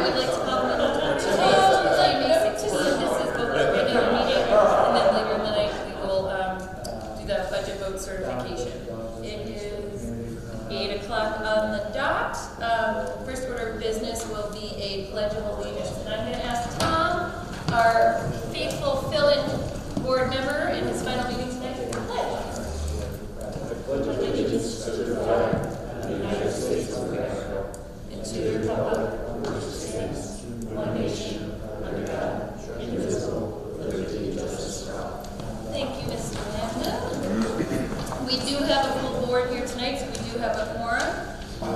would like to call the meeting to Tuesday, May 16th. This is both a regular meeting, and then later in the night we will do the budget vote certification. It is 8 o'clock on the dot. First order of business will be a pledge of allegiance. And I'm going to ask Tom, our faithful fill-in board member in his final meeting tonight, to pledge. I pledge allegiance to the flag of the United States of America and to the republic which stands one nation under God, indivisible, with liberty and justice for all. Thank you, Mr. Lambda. We do have a full board here tonight, so we do have a quorum.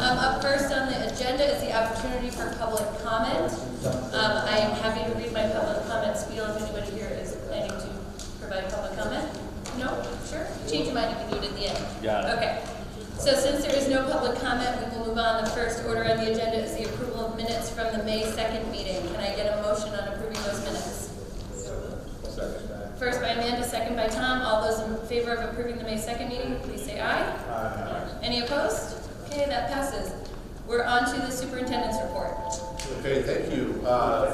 Up first on the agenda is the opportunity for public comment. I am happy to read my public comment spiel if anybody here is planning to provide public comment. No? Sure? Change your mind, you can do it at the end. Got it. Okay. So since there is no public comment, we will move on. The first order on the agenda is the approval of minutes from the May 2nd meeting. Can I get a motion on approving those minutes? First by Amanda, second by Tom. All those in favor of approving the May 2nd meeting, please say aye. Aye. Any opposed? Okay, that passes. We're on to the superintendent's report. Okay, thank you.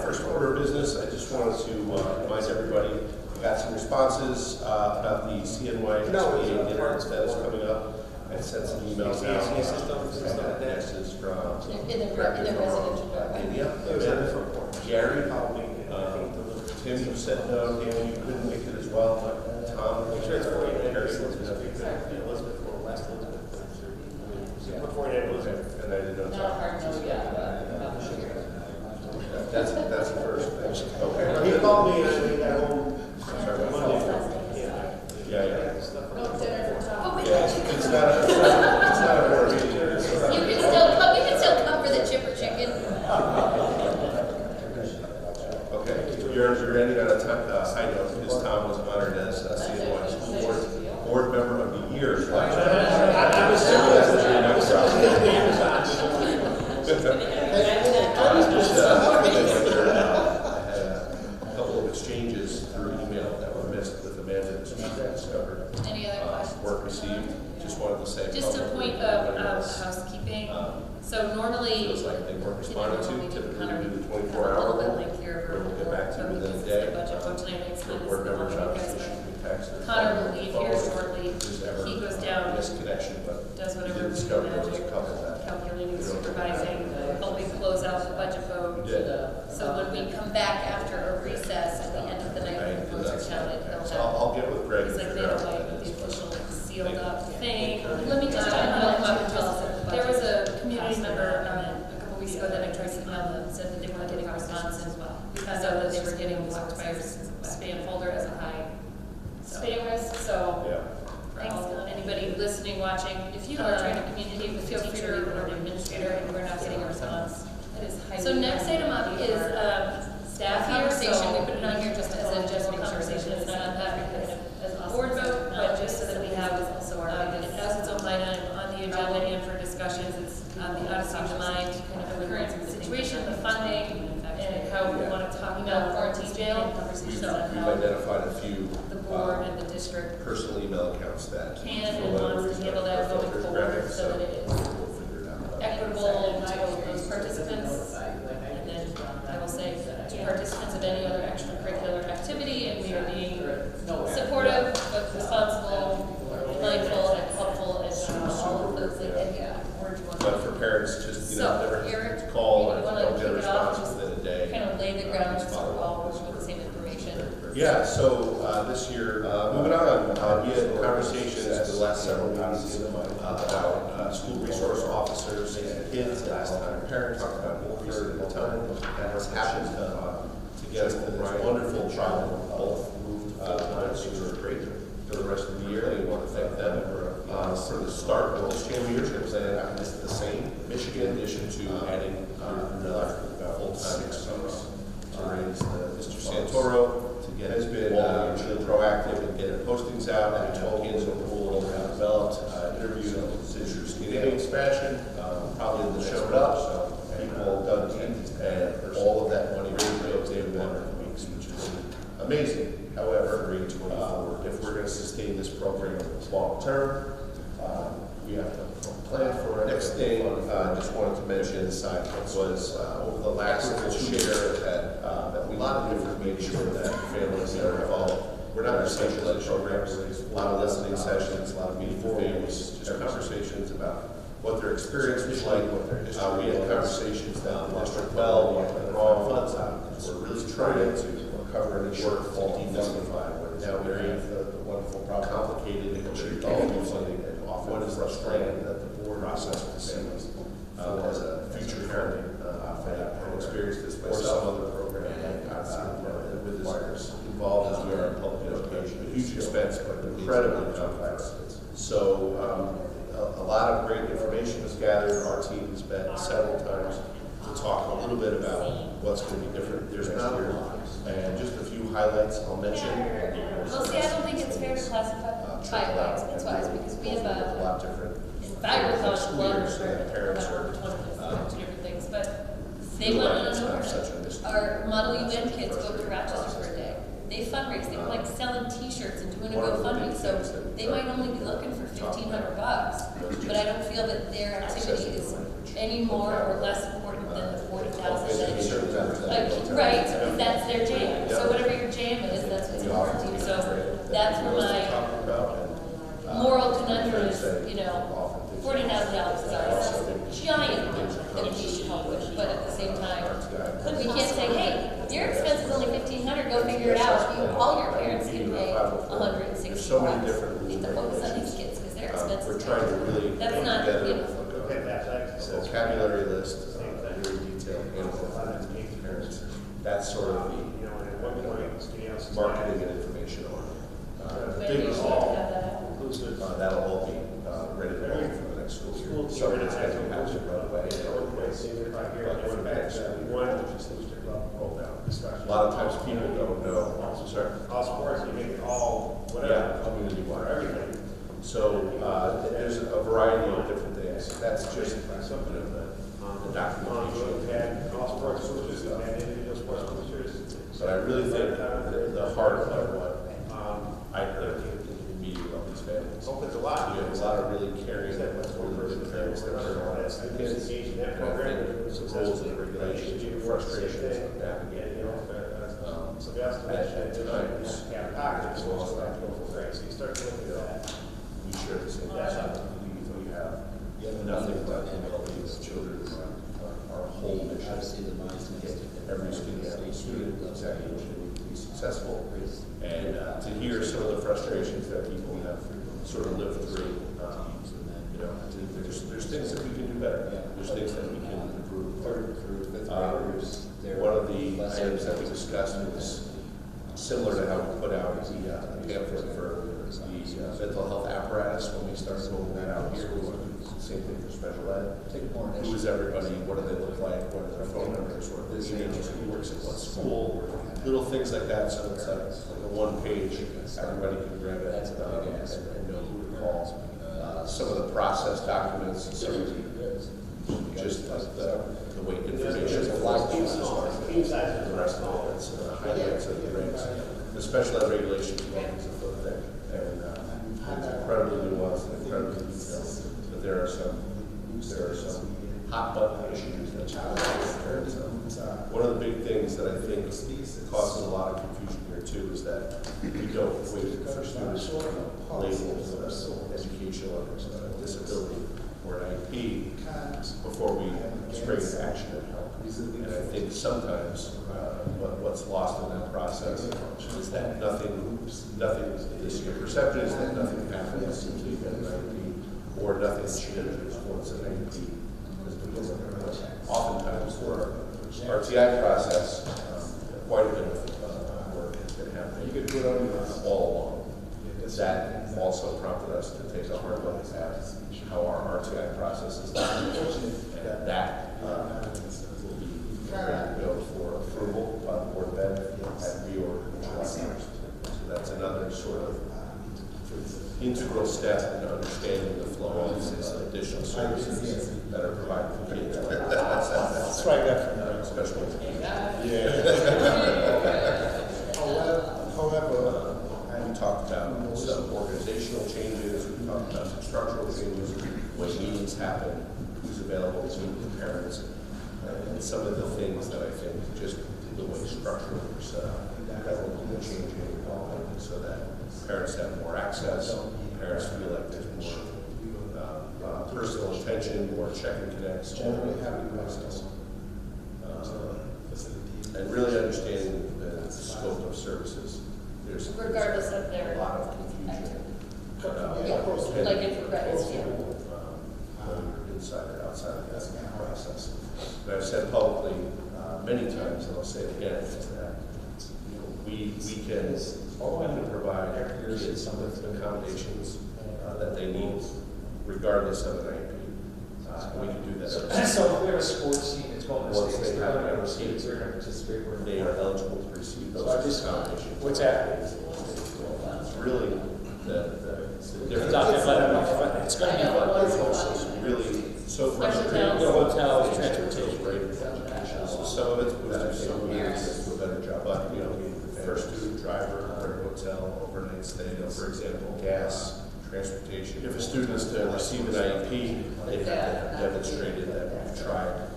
First order of business, I just wanted to remind everybody, we got some responses about the CNY dinner that is coming up. I sent some emails out. This is from In the residential yeah, Gary, Tim, you said no, Dan, you couldn't make it as well, but Tom, I'm sure it's for you. Elizabeth, or last Elizabeth. Before you Elizabeth, and I didn't know. Not hard to know yet. That's the first. Okay. He called me and I got home. Sorry, Monday. Yeah. Oh, wait. It's not a board meeting. You can still come for the chipper chicken. Okay, you're ending on a high note because Tom was honored as CNY School Board Member of the Year. I was a couple of exchanges through email that were missed with Amanda this week I discovered. Any other questions? Work received. Just wanted to say. Just a point of housekeeping. So normally, feels like they weren't responded to. we Typically, kind we of do the have 24-hour a little bit rule. lengthier of a We'll get back to report, you but within a because day. the budget vote tonight makes sense. Board members You obviously guys should be texted. Connor will leave here shortly. He goes down, Misconnection, but does we whatever did we discover there was magic, a couple that. calculating, supervising, helping close out the budget vote. Yeah. So when we come back after a recess at the end of the night, when the votes are counted, they'll So have. I'll get with Greg. It's like they don't like the official sealed up thing. Let me just there was a community member a couple weeks ago that I tried to email them, said that they weren't getting a response as well. Because of that they were getting blocked by our spam folder as a high spam risk, so. Yeah. Thanks, anybody listening, watching, if you are trying to communicate with a teacher or an administrator and we're not getting a response. So next item up is staff conversation. We put it on here just as a general conversation. It's not on that as a board vote, but just so that we have also our it has its own line item on the agenda and for discussions. It's the Odyssey of the Mind, kind of the current situation, the funding, and how we want to talk about quarantine jail. We've So identified a few the board and the district personal email accounts that can and wants to handle that going forward so that it is we'll figure it out. equitable to those participants. And then I will say to participants of any other extracurricular activity, and we are being supportive, but responsible, mindful, and helpful, and all of those things. But for parents, just, So, never Eric, call you and wanna don't get a kick it off, response within a day. kind of lay the ground so we're all working with the same information. Yeah, so this year, moving on, we had conversations the last several meetings about school resource officers and kids. Last time, parents talked about increasing the time that has happened to get us to this wonderful travel. Both moved full-time, so we were great for the rest of the year. And we want to thank them for the start of this chamber leadership plan. This is the same Michigan, in addition to adding another full-time summers to raise Mr. Santoro. Has been really proactive in getting postings out, and 12 kids in the pool developed, interviewed in a fashion, probably in the showed up, so people done deep, and all of that money raised in 1 weeks, which is amazing. However, if we're going to sustain this program long term, we have to plan for it. Next thing, just wanted to mention was over the last share that a lot of different making sure that families are involved. We're not in special ed programs, a lot of listening sessions, a lot of meeting for families, just conversations about what their experience was like. We had conversations that the district well, what went wrong, funds out. We're really trying to cover any shortfall demystify what is now very wonderful, complicated, and and often what is frustrating that the board process perceives as a future parent. I've experienced this myself, some other program, with this involved as we are in public education. A huge expense, but incredibly complex. So a lot of great information was gathered. Our team has met several times to talk a little bit about what's going to be different. There's not a lot. And just a few highlights I'll mention. Well, see, I don't think it's fair to classify by expense-wise, because we have a lot different. I would call it one for two different things, but they want to know our Model UN kids go to Rochester for a day. They fundraise. They like selling T-shirts and doing a GoFundMe, so they might only be looking for $1,500. But I don't feel that their activity is any more or less important than the 40,000 that it is. Right, because that's their jam. So whatever your jam is, that's what's important to you. So that's where my moral conundrum is, $40,000 is a giant amount that we should help with, but at the same time, we can't say, hey, your expense is only $1,500, go figure it out. All your parents can pay $160. There's so many different You have to focus on these kids because their expenses. We're trying to really that's not together a vocabulary list, very detailed, and parents. That's sort of the marketing and information on. The big that'll all be ready to go for the next school year. So it's going to happen right away. A lot of times people don't know. Sorry. All sports, you make it all whatever. Yeah, community wide, everything. So there's a variety of different things. That's just something of the documentation. All sports coaches and individual sports coaches. But I really think the heart of what I heard in meeting of these families. It's a lot. You have a lot of really caring, really good parents that are on as the kids. And I think the rules and regulations and frustrations of navigating at times. So you start to look at that. We share the same passion. We have nothing but these children. Our whole mission is to get every student exactly what they need to be successful. And to hear some of the frustrations that people have sort of lived through, there's things that we can do better. There's things that we can improve. One of the items that we discussed was similar to how we put out the pamphlet for the mental health apparatus when we started rolling that out here. We want to do the same thing for special ed. Who is everybody? What do they look like? What are their phone numbers? What are their emails? Who works at what school? Little things like that. So it's like a one page. Everybody can grab it and know who to call. Some of the process documents, some of the just like the weight information. The rest of it, it's highlights of the regs. The special ed regulations is a foot thick, and it's incredibly nuanced and incredibly detailed. But there are some hot button issues that challenge. One of the big things that I think causes a lot of confusion here too is that we don't wait for students to label educational disability or an IEP before we spring into action and help. And I think sometimes what's lost in that process is that nothing this year. Perception is that nothing happens until you get an IEP, or nothing changes once an IEP has been delivered. Oftentimes, for our RTI process, quite a bit of work has been happening all along. That also prompted us to take a hard look at how our RTI process is done, and that will be ready to go for approval by the board then at reorg in July 1st. So that's another sort of integral step in understanding the flow of these additional services that are provided for kids. That's right, definitely. Special education. However, we talked about some organizational changes, we talked about some structural changes, the way meetings happen, who's available to the parents, and some of the things that I think just the way structurally we're set up, that will be changing so that parents have more access, parents feel like there's more personal attention, more check and connects, generally having access. And really understanding the scope of services. There's Regardless of their a lot of confusion. like if it's Inside or outside of that process. But I've said publicly many times, and I'll say it again, is that we can provide kids some of the accommodations that they need, regardless of an IEP. We can do that. So if we have a sports team that's going to Once states, they they're have going a to states, they're going to participate. they are eligible to receive So those I just, accommodations. what's that? It's really the difference. It's not just let them, it's going to be fun. It's really so frustrating. The hotels, transportation. Great education. So some of it's boosted, some of it is do a better job. But first student driver, hotel, overnight stay, for example, gas, transportation. If a student is to receive an IEP, they have to have demonstrated that we've tried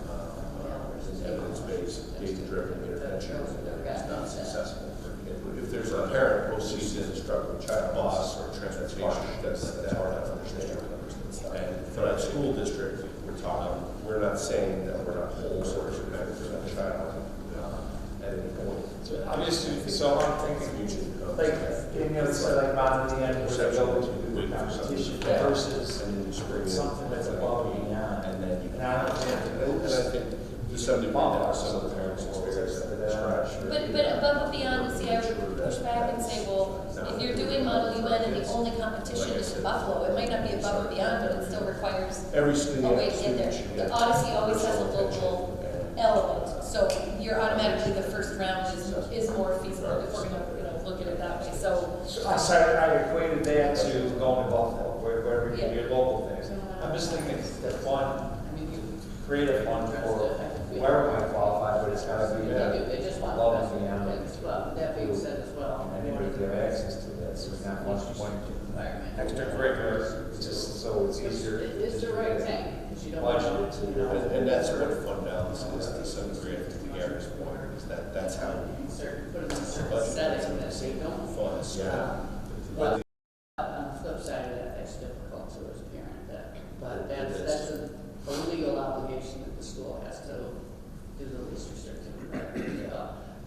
evidence-based, data-driven intervention, and it's not successful. If there's a parent postseason struggling child loss or transportation, that's understandable. And for that school district, we're not saying that we're not whole source of benefit for that child at any point. I'm just, so I'm thinking, like, it's like modeling the end where they go to the competition versus something that's above and beyond. And then you And I don't and I think to some degree that some of the parents experience that. But above and beyond, see, I would push back and say, well, if you're doing Model UN and the only competition is in Buffalo, it might not be above and beyond, but it still requires Every a student, way to get there. The Odyssey always has a local element, so you're automatically the first round is more feasible if we're gonna look at it that way. So I equated that to going to Buffalo, where you do your local things. I'm just thinking the fund, create a fund for whoever might qualify, but it's gotta be They just want above that and beyond. as well, that being said as well. Anybody can have access to that, so it's not one point extracurricular, just so it's easier. It is the right thing, because you don't want Budgeted to. and that's what fund balance is to some degree. I think the Gary's point is that's how certain, put it in a certain setting that they don't. funds. Yeah. Well, on the flip side of that, that's difficult to as a parent, but that's a legal obligation that the school has to do the least restrictive.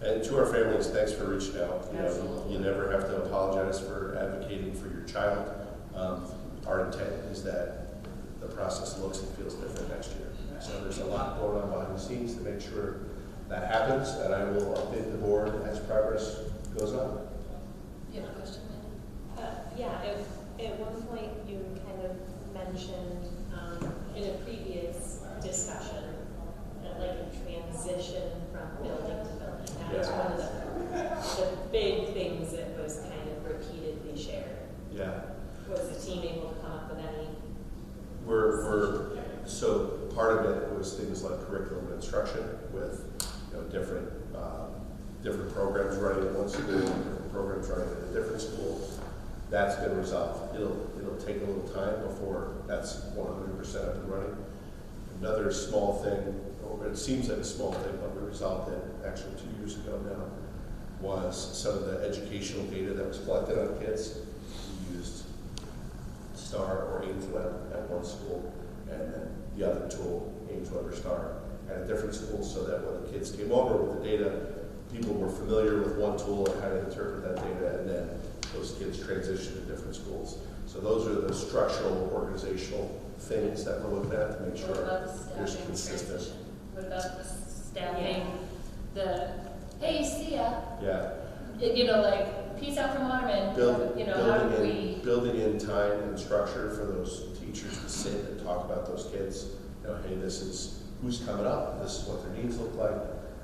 And to our families, thanks for reaching out. Absolutely. You never have to apologize for advocating for your child. Our intent is that the process looks and feels different next year. So there's a lot going on behind the scenes to make sure that happens, and I will update the board as progress goes on. you have a question, Mandy? Yeah, at one point you kind of mentioned in a previous discussion that like a transition from building to building. That was one of the big things that was kind of repeatedly shared. Yeah. Was the team able to come up with any? So part of it was things like curriculum and instruction with different programs running at one school, different programs running at a different school. That's been resolved. It'll take a little time before that's 100% up and running. Another small thing, or it seems like a small thing, but we resolved it actually 2 years ago now, was some of the educational data that was collected on kids. We used STAR or Aimsweb at one school, and then the other tool, Aimsweb or STAR, at a different school, so that when the kids came over with the data, people were familiar with one tool and how to interpret that data, and then those kids transitioned to different schools. So those are the structural, organizational things that we're looking at to make sure What about the there's staffing consistent. transition? What about the staffing, hey, see ya, Yeah. Like, peace out from Waterman, how do we? Building in time and structure for those teachers to sit and talk about those kids. Hey, this is who's coming up, this is what their needs look like.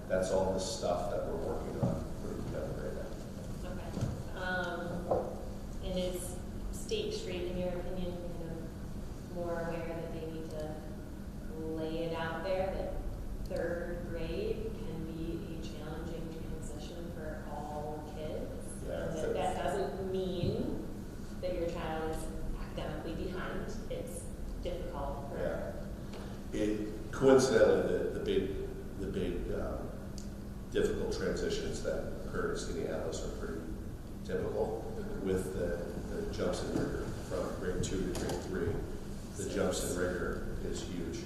That's all the stuff that we're working on putting together right now. Okay. And is State Street, in your opinion, more aware that they need to lay it out there that third grade can be a challenging transition for all kids? Yeah, And that doesn't mean that your child is academically behind. It's difficult for coincidentally, the big difficult transitions that occur in Minneapolis are pretty typical with the jumps in rigor from grade 2 to grade 3. The jumps in rigor is huge.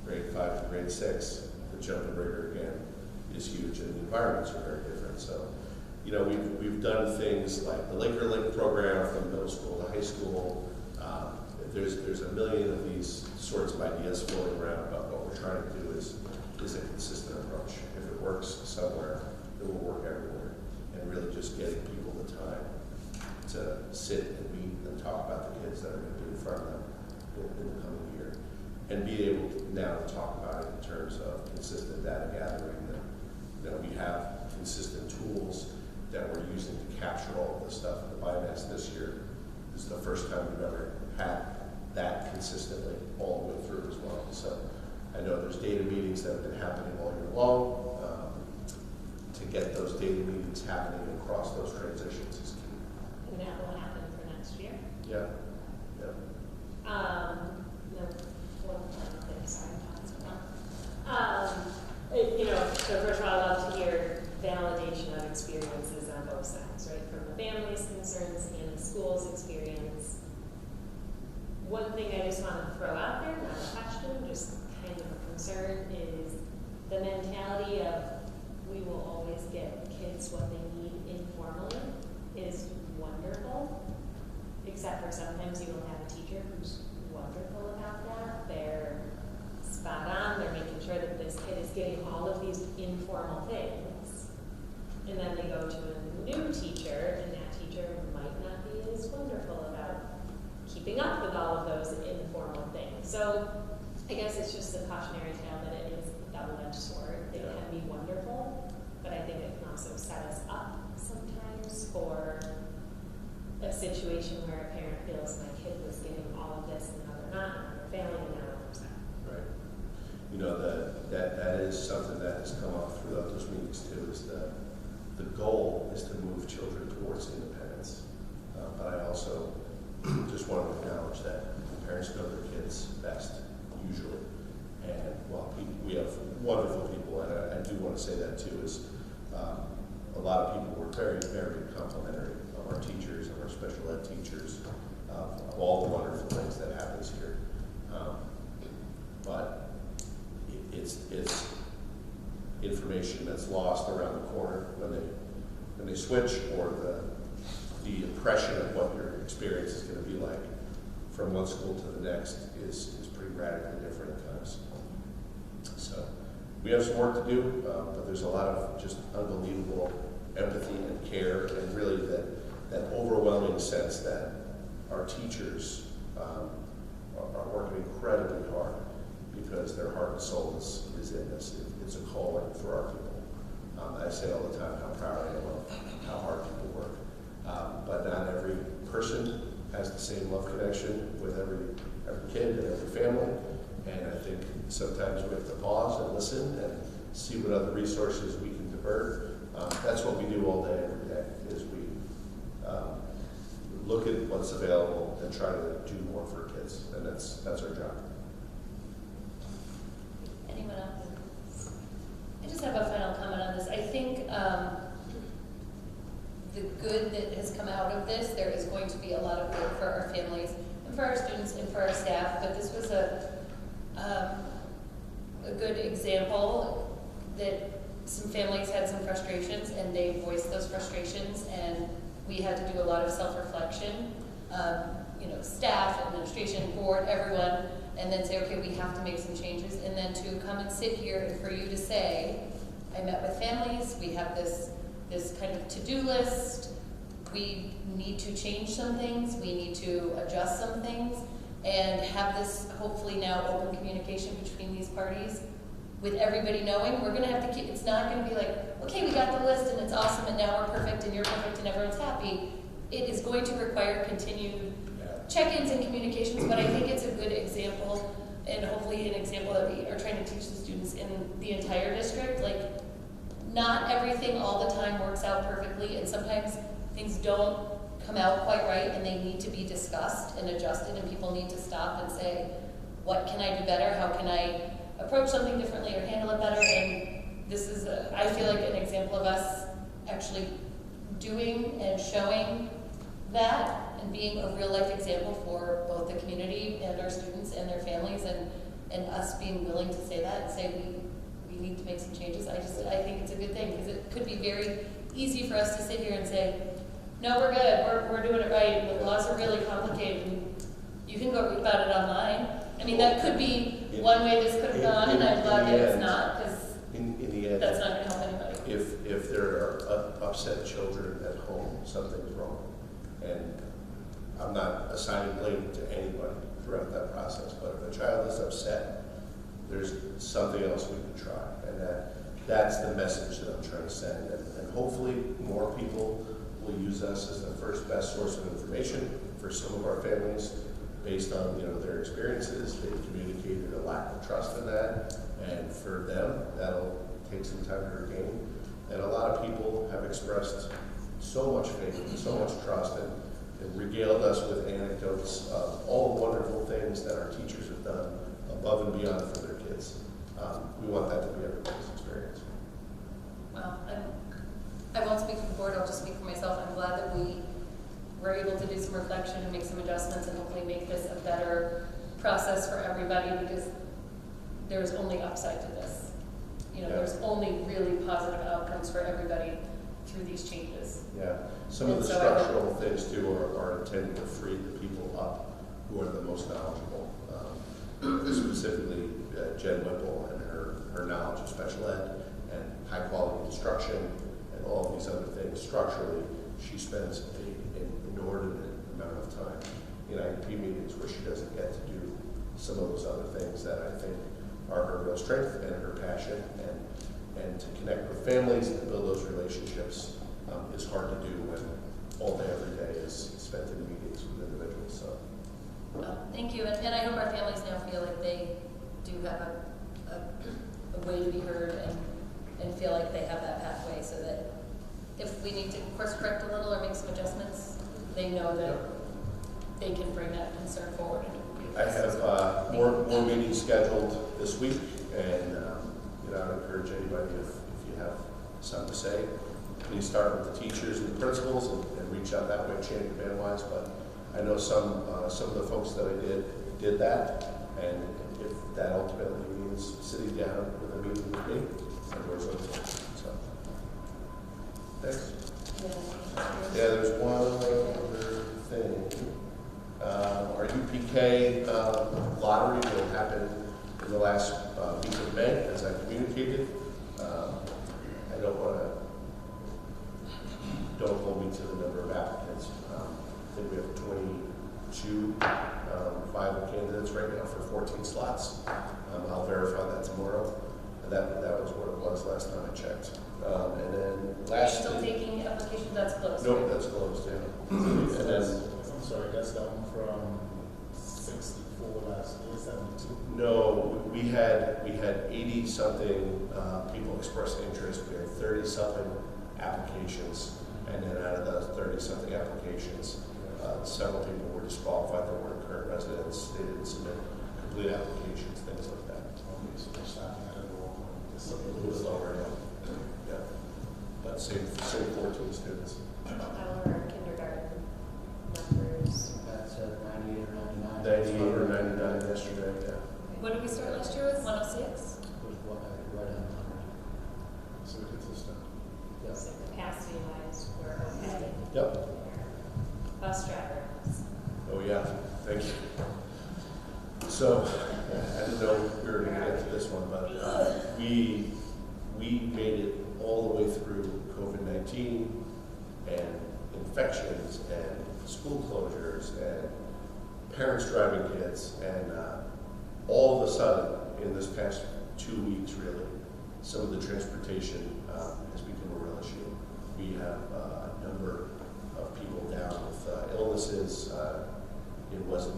Grade 5 to grade 6, the jump in rigor again is huge, and the environments are very different. So, you know, we've done things like the Laker Link program from middle school to high school. There's a million of these sorts of ideas floating around, but what we're trying to do is a consistent approach. If it works somewhere, it will work everywhere. And really just getting people the time to sit and meet and talk about the kids that are going to be in front of them in the coming year. And be able to now talk about it in terms of consistent data gathering, that we have consistent tools that we're using to capture all of this stuff. The BIMAS this year is the first time we've ever had that consistently all the way through as well. So I know there's data meetings that have been happening all year long. To get those data meetings happening across those transitions is key. And that will happen for next year. Yeah. Yeah. No, one final thing, sorry, you know, so first of all, I love to hear validation of experiences on both sides, right? From the family's concerns and the school's experience. One thing I just want to throw out there, not a question, just kind of a concern, is the mentality of we will always get kids what they need informally is wonderful, except for sometimes you will have a teacher who's wonderful about that. They're spot on, they're making sure that this kid is getting all of these informal things. And then they go to a new teacher, and that teacher might not be as wonderful about keeping up with all of those informal things. So I guess it's just a cautionary tale that it is a double-edged sword. It can be wonderful, but I think it can also set us up sometimes for a situation where a parent feels my kid was getting all of this and now they're not, and they're failing and now they're upset. Right. You know, that is something that has come up throughout those meetings too, is the goal is to move children towards independence. But I also just want to acknowledge that parents know their kids best, usually. And while we have wonderful people, and I do want to say that too, is a lot of people were very, very complimentary of our teachers, of our special ed teachers, of all the wonderful things that happens here. But it's information that's lost around the corner when they switch, or the impression of what your experience is going to be like from one school to the next is pretty radically different at times. So we have some work to do, but there's a lot of just unbelievable empathy and care, and really that overwhelming sense that our teachers are working incredibly hard because their heart and soul is in this. It's a calling for our people. I say all the time how proud I am of how hard people work. But not every person has the same love connection with every kid and every family. And I think sometimes we have to pause and listen and see what other resources we can divert. That's what we do all day, every day, is we look at what's available and try to do more for kids. And that's our job. Anyone else? I just have a final comment on this. I think the good that has come out of this, there is going to be a lot of good for our families and for our students and for our staff, but this was a good example that some families had some frustrations and they voiced those frustrations, and we had to do a lot of self-reflection, staff, administration, board, everyone, and then say, okay, we have to make some changes, and then to come and sit here and for you to say, I met with families, we have this kind of to-do list, we need to change some things, we need to adjust some things, and have this hopefully now open communication between these parties with everybody knowing we're going to have to keep, it's not going to be like, okay, we got the list and it's awesome and now we're perfect and you're perfect and everyone's happy. It is going to require continued check-ins and communications, but I think it's a good example, and hopefully an example that we are trying to teach the students in the entire district. Like, not everything all the time works out perfectly, and sometimes things don't come out quite right and they need to be discussed and adjusted, and people need to stop and say, what can I do better? How can I approach something differently or handle it better. And this is, I feel like, an example of us actually doing and showing that and being a real life example for both the community and our students and their families, and us being willing to say that and say we need to make some changes. I think it's a good thing, because it could be very easy for us to sit here and say, no, we're good, we're doing it right, the laws are really complicated, and you can go read about it online. I mean, that could be one way this could have gone, and I'm glad that it's not, because in the end, that's not going to help anybody. if there are upset children at home, something's wrong. And I'm not assigning blame to anybody throughout that process, but if a child is upset, there's something else we can try. And that's the message that I'm trying to send. And hopefully more people will use us as the first best source of information for some of our families based on their experiences. They've communicated a lack of trust in that, and for them, that'll take some time to regain. And a lot of people have expressed so much faith and so much trust, and regaled us with anecdotes of all the wonderful things that our teachers have done above and beyond for their kids. We want that to be everybody's experience. Well, I won't speak for the board, I'll just speak for myself. I'm glad that we were able to do some reflection and make some adjustments and hopefully make this a better process for everybody, because there's only upside to this. There's only really positive outcomes for everybody through these changes. Yeah, some of the structural things too are intended to free the people up who are the most knowledgeable. Specifically, Jen Whipple and her knowledge of special ed and high quality instruction and all of these other things. Structurally, she spends an inordinate amount of time in IEP meetings where she doesn't get to do some of those other things that I think are her real strength and her passion, and to connect with families and to build those relationships is hard to do when all day, every day is spent in meetings with individuals. So, well, thank you, and I hope our families now feel like they do have a way to be heard and feel like they have that pathway, so that if we need to course correct a little or make some adjustments, they know that they can bring that concern forward. I have more meetings scheduled this week, and I would encourage anybody, if you have something to say, please start with the teachers and the principals and reach out that way, chain of command wise. But I know some of the folks that I did that, and if that ultimately means sitting down with a meeting with me, the door's open. So, thanks. Yeah, there's one other thing. Our UPK lottery will happen in the last week of May, as I communicated. I don't hold me to the number of applicants. I think we have 22 viable candidates right now for 14 slots. I'll verify that tomorrow. That was what it was last time I checked. And then last. Are you still taking applications? That's closed. No, that's closed. Yeah. And then. I'm sorry, that's down from 64 last year, 72. No, we had 80 something people express interest. We had 30 something applications, and then out of those 30 something applications, several people were disqualified that weren't current residents. They didn't submit complete applications, things like that. So they're starting at a It was lower, yeah. But same 14 students. Our kindergarten numbers. That's 98 or 99. 98 or 99 yesterday, yeah. What did we start last year with? 106? Was right on 100. So consistent. Yeah. So capacity wise, we're okay. Yep. Bus drivers. Oh yeah, thank you. So, I didn't know we were going to get to this one, but we made it all the way through COVID-19 and infections and school closures and parents driving kids, and all of a sudden, in this past 2 weeks really, some of the transportation has become a real issue. We have a number of people down with illnesses. It wasn't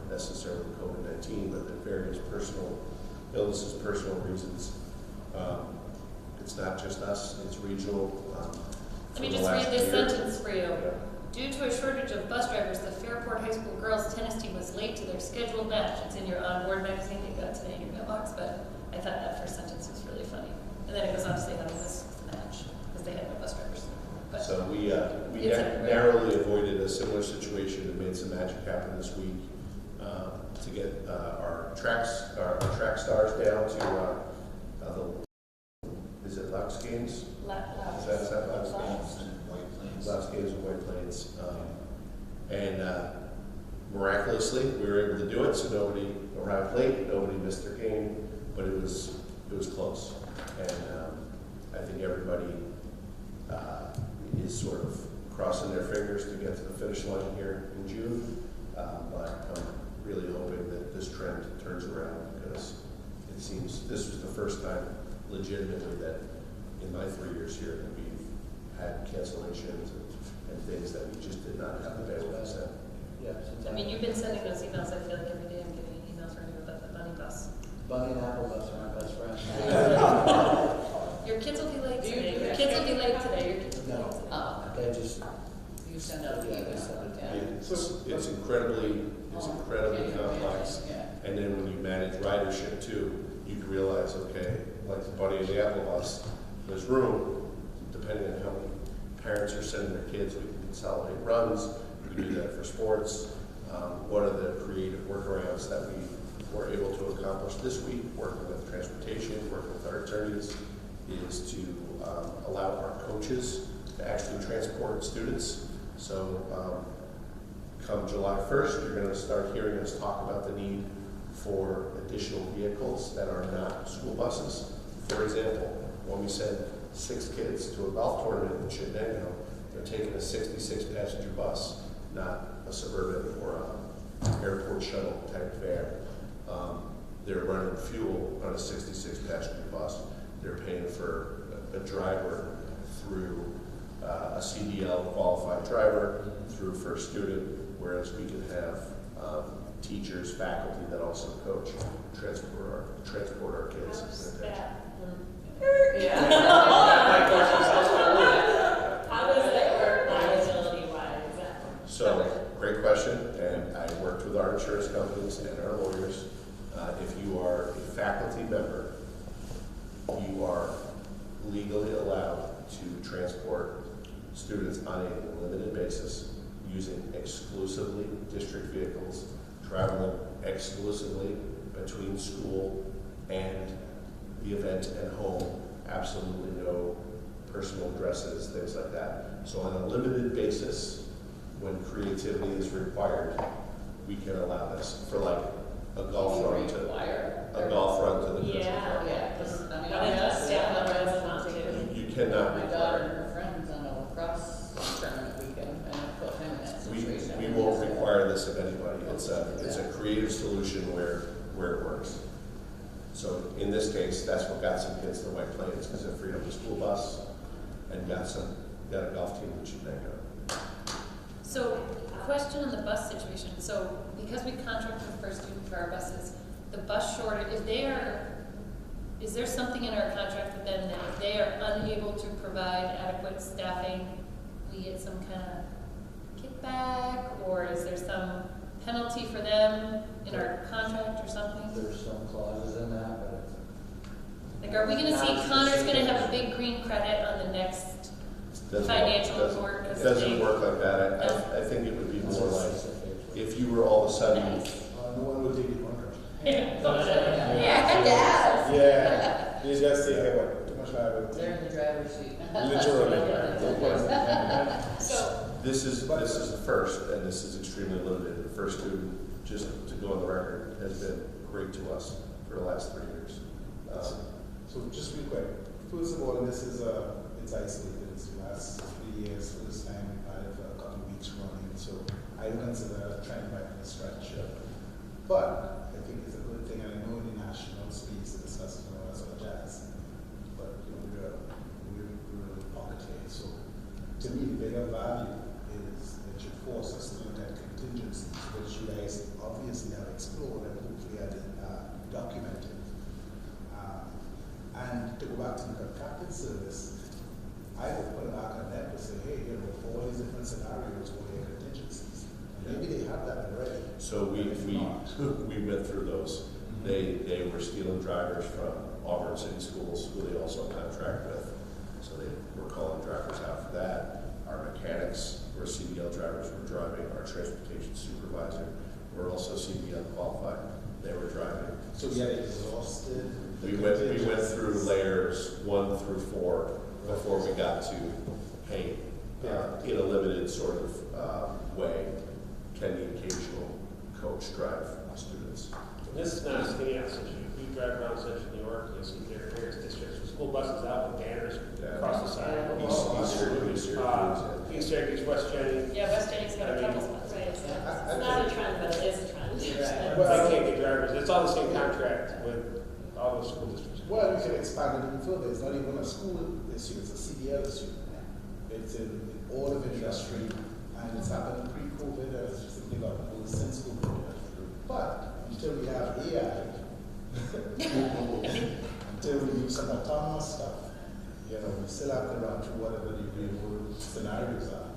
necessarily COVID-19, but the various personal illnesses, personal reasons. It's not just us, it's regional. Let me just read this sentence for you. Yeah. Due to a shortage of bus drivers, the Fairport High School girls tennis team was late to their scheduled match. It's in your onboard magazine you got today in your mailbox, but I thought that first sentence was really funny. And then it goes on to say how this was the match, because they had no bus drivers. But So we it's a- narrowly avoided a similar situation and made some magic happen this week to get our track stars down to is it Lux Games? Is that Lux Games? White Plains. Lux Games and White Plains. And miraculously, we were able to do it, so nobody arrived late, nobody missed their game, but it was close. And I think everybody is sort of crossing their fingers to get to the finish line here in June. But I'm really hoping that this trend turns around, because it seems this was the first time legitimately that in my 3 years here that we've had cancellations and things that we just did not have the bandwidth to send. Yeah. I mean, you've been sending those emails, I feel like every day I'm getting emails from you about the bunny bus. Bunny and Apple Bus are my best friends. Your kids will be late Do you today. do Your that? kids will be late today. Your kids will be No. late today. Oh, They just, you send out the email. It's incredibly complex. Yeah. And then when you manage ridership too, you realize, okay, like the Bunny and the Apple Bus, there's room, depending on how many parents are sending their kids, we can consolidate runs, we can do that for sports. One of the creative workarounds that we were able to accomplish this week, working with transportation, working with our attorneys, is to allow our coaches to actually transport students. So come July 1st, you're going to start hearing us talk about the need for additional vehicles that are not school buses. For example, when we send 6 kids to a golf tournament in Chindengo, they're taking a 66 passenger bus, not a suburban or a airport shuttle type fare. They're running fuel on a 66 passenger bus. They're paying for a driver through a CDL qualified driver, through first student, whereas we can have teachers, faculty that also coach, transport our kids. How's that? Yeah. How does that work liability-wise? So, great question, and I worked with our insurance companies and our lawyers. If you are a faculty member, you are legally allowed to transport students on a limited basis using exclusively district vehicles, traveling exclusively between school and the event and home, absolutely no personal addresses, things like that. So on a limited basis, when creativity is required, we can allow this for like a golf run to the country Yeah. club. Yeah, because, I mean, But it does stand on residence too. You cannot my daughter require. and her friends on a lacrosse tournament weekend, and I put him in that We situation. won't require this of anybody. It's a creative solution where it works. So in this case, that's what got some kids to White Plains, because it freed up the school bus and got a golf team in Chindengo. So, question on the bus situation. So, because we contract with First Student for our buses, the bus shortage, is there something in our contract with them that if they are unable to provide adequate staffing, we get some kind of kickback, or is there some penalty for them in our contract or something? there's some clauses in that, but Like, are we gonna see Connor's gonna have a big green credit on the next financial report? It doesn't work like that. I think it would be more like if you were all of a sudden, No one will take your contract. Yeah, Dad. Yeah, you just say, hey, what, too much liability. They're in the driver's seat. Literally. So, this is the first, and this is extremely limited. The first student, just to go on the record, has been great to us for the last 3 years. So just real quick, first of all, this is it's isolated. It's the last 3 years. First time we've had it for a couple of weeks running. So I don't consider a trend by any stretch. But I think it's a good thing, and I know in the national space to discuss all sort of jazz. But we're really pocket here. So to me, the bigger value is it should force us to look at contingencies, which you guys obviously have explored and hopefully are documented. And to go back to the contracted service, I would put it back on them to say, hey, for all these different scenarios, what are your contingencies? And maybe they have that already. So we went through those. They were stealing drivers from Auburn City Schools, who they also contract with. So they were calling drivers out for that. Our mechanics were CDL drivers were driving. Our transportation supervisor were also CDL qualified. They were driving. So we had exhausted. We went through layers 1 through 4 before we got to, hey, in a limited sort of way, can the occasional coach drive students? This is not a city issue. If you drive around central New York, you'll see their various districts with school buses out with banners across the side. East Syracuse, West Jenny. Yeah, West Jenny's got a couple spots. Right, it's not a trend, but it is a trend. Right. Well, They can't get drivers. It's all the same contract with all the school districts. Well, we can expand it even further. It's not even a school issue, it's a CDL issue. It's in all of industry, and it's happened pre-COVID, and it's just something about since COVID. But until we have AI, until we use some autonomous stuff, we still have to run through whatever the real world scenarios are.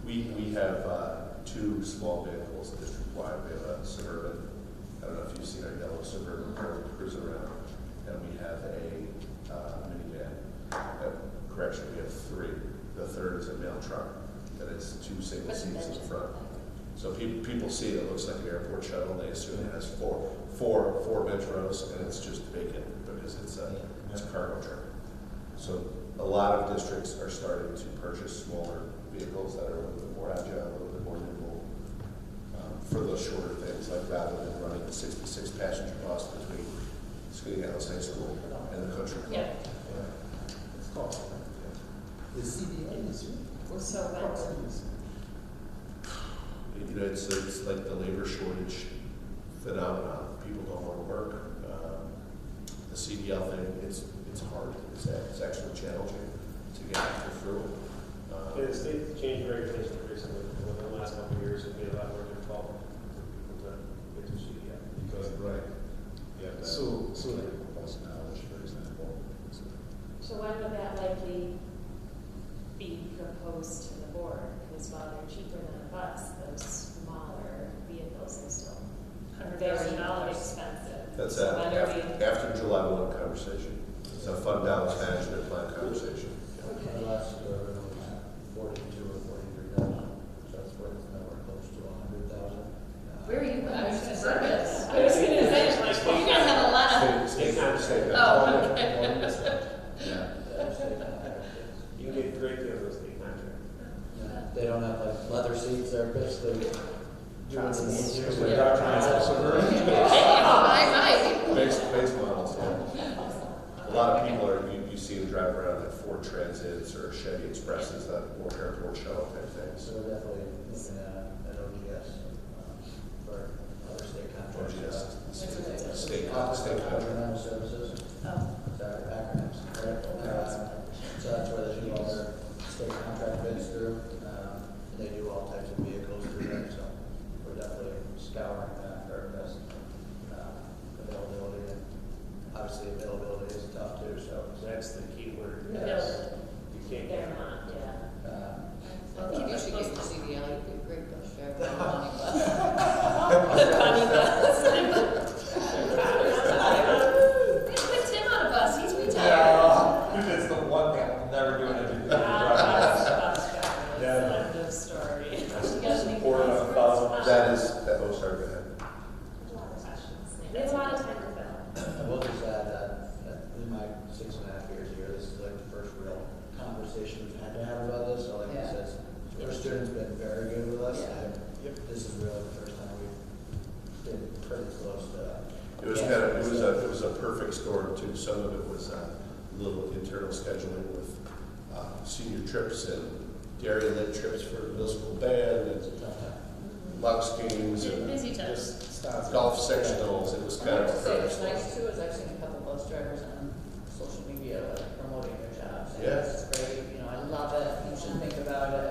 We have 2 small vehicles district-wide. We have a Suburban, I don't know if you've seen our yellow Suburban cruising around, and we have a minivan. Correction, we have 3. The third is a mail truck that is 2 single seats in front. So people see it looks like an airport shuttle, and they assume it has four bench rows, and it's just vacant because it's a cargo truck. So a lot of districts are starting to purchase smaller vehicles that are a little bit more agile, a little bit more nimble for those shorter things, like rather than running a 66 passenger bus between Skinny-House High School and the country club. Yeah. It's called the CDL issue. What's So when? It's like the labor shortage phenomenon. People don't want to work. The CDL thing, it's hard. It's actually challenging to get through. Yeah, the state changed regulations recently. In the last couple of years, it'd be a lot more difficult for people to get to CDL. Because, right. Yeah. So bus knowledge, for example. So when would that likely be proposed to the board? Because while they're cheaper than a bus, those smaller vehicles are still very $100,000. expensive. That's So when are we? after July 1 conversation. It's a fund balance management plan conversation. The last Suburban was 42 or 43,000. So that's where it's nowhere close to 100,000. Where are you? I was gonna say this. I was gonna say, Like, you're gonna have a lot of. State contract. Oh, okay. Yeah. You can get a great deals with state contract. They don't have like leather seats, they're basically doing the easier. Base models, yeah. A lot of people are, you see them drive around like Ford Transits or Chevy Expresses, that more airport shuttle type things. So we're definitely looking at OGS for other state contracts. OGS, state contract. Governmental services. Oh. Sorry, acronyms, correct? So that's where they do all their state contract bids through. They do all types of vehicles through there, so we're definitely scouring that for best availability. And obviously, availability is tough too, so. That's the key word. Yes. You can't They're get not, yeah. I think you should get your CDL, you'd be a great bus driver. The bunny bus. Put Tim on a bus, he's retired. It's the one thing I'm never doing it. End of story. That is, oh, sorry, go ahead. A lot of questions. There's a lot of time to fill. I will just add that in my 6.5 years here, this is like the first real conversation we've had to have about this. So like I said, our students been very good with us. Yeah. And this is really the first time we've been pretty close to. It was kind of, it was a perfect storm too. Some of it was a little internal scheduling with senior trips and dairy lit trips for the middle school band and Lux games and Busy times. just starts. golf sectionals. It was I kind have of to say, perfect it's storm. nice too, is I've seen a couple bus drivers on social media like promoting their jobs. And Yeah. It's great, I love it, you should think about it,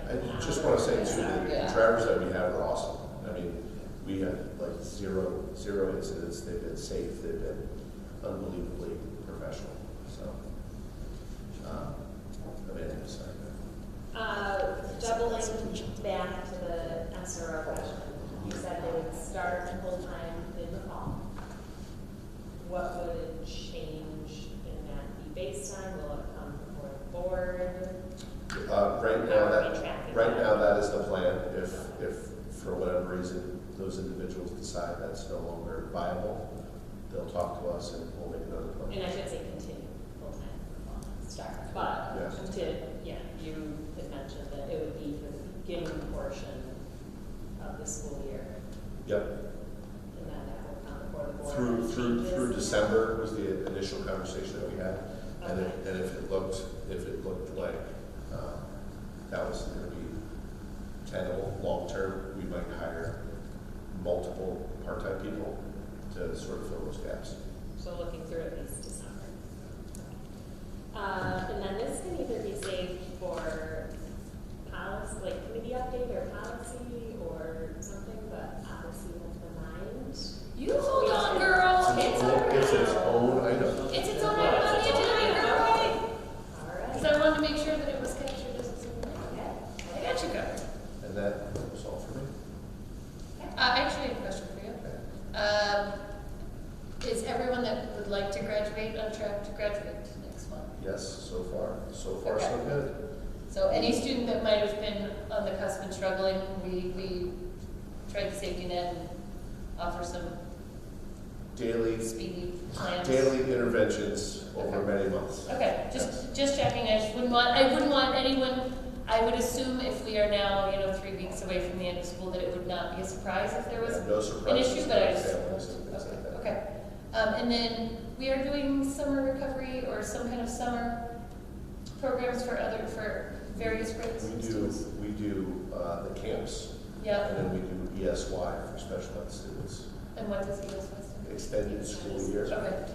I just want to say too, that the drivers that we have are awesome. I mean, we have like zero incidents. They've been safe. They've been unbelievably professional. So, Amanda, sorry. Doubling back to the SRO question, you said they would start full-time in the fall. Right now that is the plan. If for whatever reason those individuals decide that's no longer viable, they'll talk to us and we'll make another plan. And I should say continue full-time staff, but Yes. you had mentioned that it would be for the beginning portion of the school year, Yep. and then that will come before the board. Through December was the initial conversation that we had, and Okay. if it looked like that was going to be tenable long term, we might hire multiple part-time people to sort of fill those gaps. So looking through at least December. And then this can either be saved for policy, like committee update or policy or something, but obviously with the mind. You hold on, girl. It's all right. It's its own item. It's its own item on the agenda, girl. All right. Because I wanted to make sure that it was captured as its own item. Okay. I got you covered. And that was all for me. I actually have a question for you. Is everyone that would like to graduate on track to graduate next month? Yes, so far so Okay. good. So any student that might have been on the cusp and struggling, we tried the safety net and offer some Daily speedy plans. interventions over Okay. many months. Okay, just checking. I wouldn't want anyone. I would assume if we are now, 3 weeks away from the end of school, that it would not be a surprise if there was No an surprises. issue. But I just Families and things like that. okay. And then we are doing summer recovery or some kind of summer programs for various grades. We do the camps, Yeah. and then we do ESY for special ed students. And what does ESY stand for? Extended school year. Okay.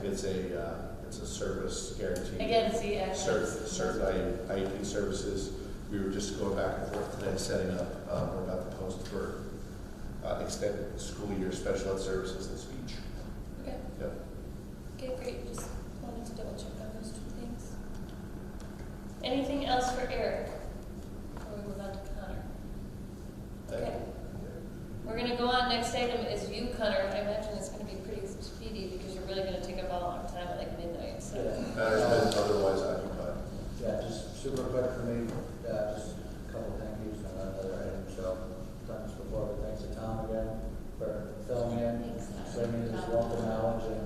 It's a service guarantee. Again, see, actually. Certain IEP services. We were just going back and forth today setting up, we're about to post for extended school year special ed services and speech. Okay. Yep. Okay, great. Just wanted to double check on those two things. Anything else for Eric? Before we move on to Connor. Okay. We're gonna go on. Next item is you, Connor. I imagine it's gonna be pretty speedy because you're really gonna take up a long time at like midnight. So. Matters been otherwise occupied. Yeah, just super quick for me, just a couple thank yous on another item, so, done this before, but thanks to Tom again for filling in, bringing his wealth of knowledge and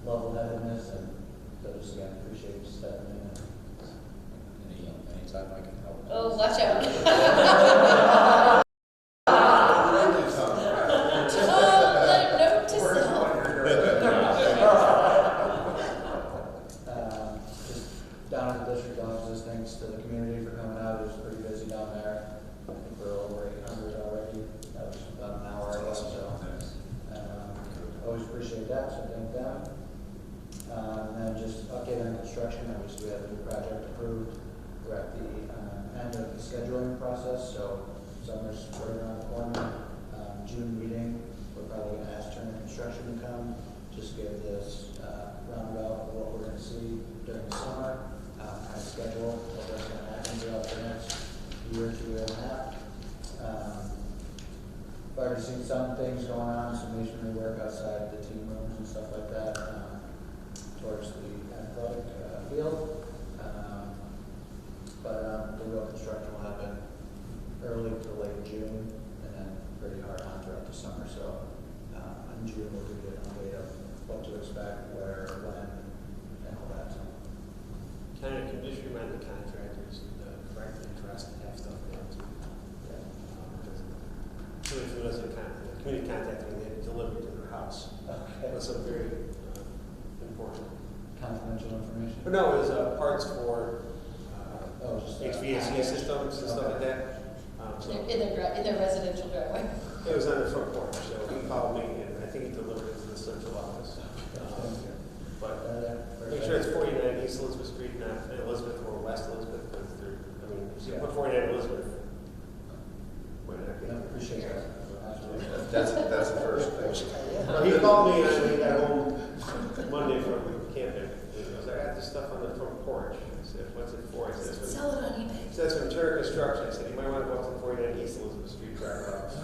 level-headedness, and so just again, appreciate you stepping in. Anytime I can help. Oh, watch out. Just down at the district offices, thanks to the community for coming out. It was pretty busy down there. I think we're over 800 already. That was about an hour ago, so always appreciate that, so thank them. And then just update on construction. Obviously, we have a new project approved. We're at the end of the scheduling process, so summer's right around the corner. June meeting, we're probably going to ask Turner Construction to come, just give this roundabout of what we're going to see during the summer, kind of schedule what we're going to happen throughout the next year and a half. I've already seen some things going on, some masonry work outside the team rooms and stuff like that, towards the athletic field. But the real construction will happen early to late June, and then pretty hard on throughout the summer. So in June we'll give you an update of what to expect, where, when, and all that. So. Kind of, can you just remind the contractors to correctly address the half stuff there too? Yeah. If it wasn't community contacting, they had to deliver it to their house. Okay. That's a very important. Confidential information. But no, it was parts for Just HVAC systems and stuff like that. So in their residential driveway. it was on the front porch, so he called me and I think he delivered it to the central office. But make sure it's 49 East Elizabeth Street, not Elizabeth or West Elizabeth, because they're, I mean, if you put 49 Elizabeth, might not be. Appreciate that. Absolutely. That's the first thing. Well, he called me and we got home Monday from camping. He goes, I got this stuff on the front porch. I said, what's it for? He says, Sell it on eBay. he says from Turner Construction. I said, you might want to go up to 49 East Elizabeth Street, drive out. I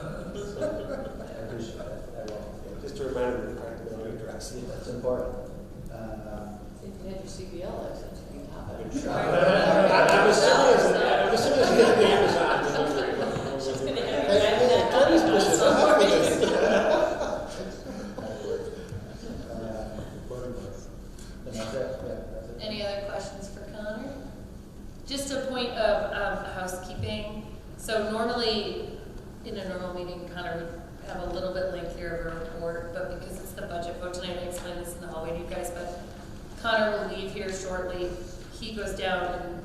appreciate that. I will. Just to remind him of the correct mailing address. That's important. If you had your CBL license, you can have it. I'm assuming it's Just a point of housekeeping. So normally, in a normal meeting, Connor would have a little bit lengthier of a report, but because it's the budget vote tonight, I explained this in the hallway to you guys, but Connor will leave here shortly. He goes down and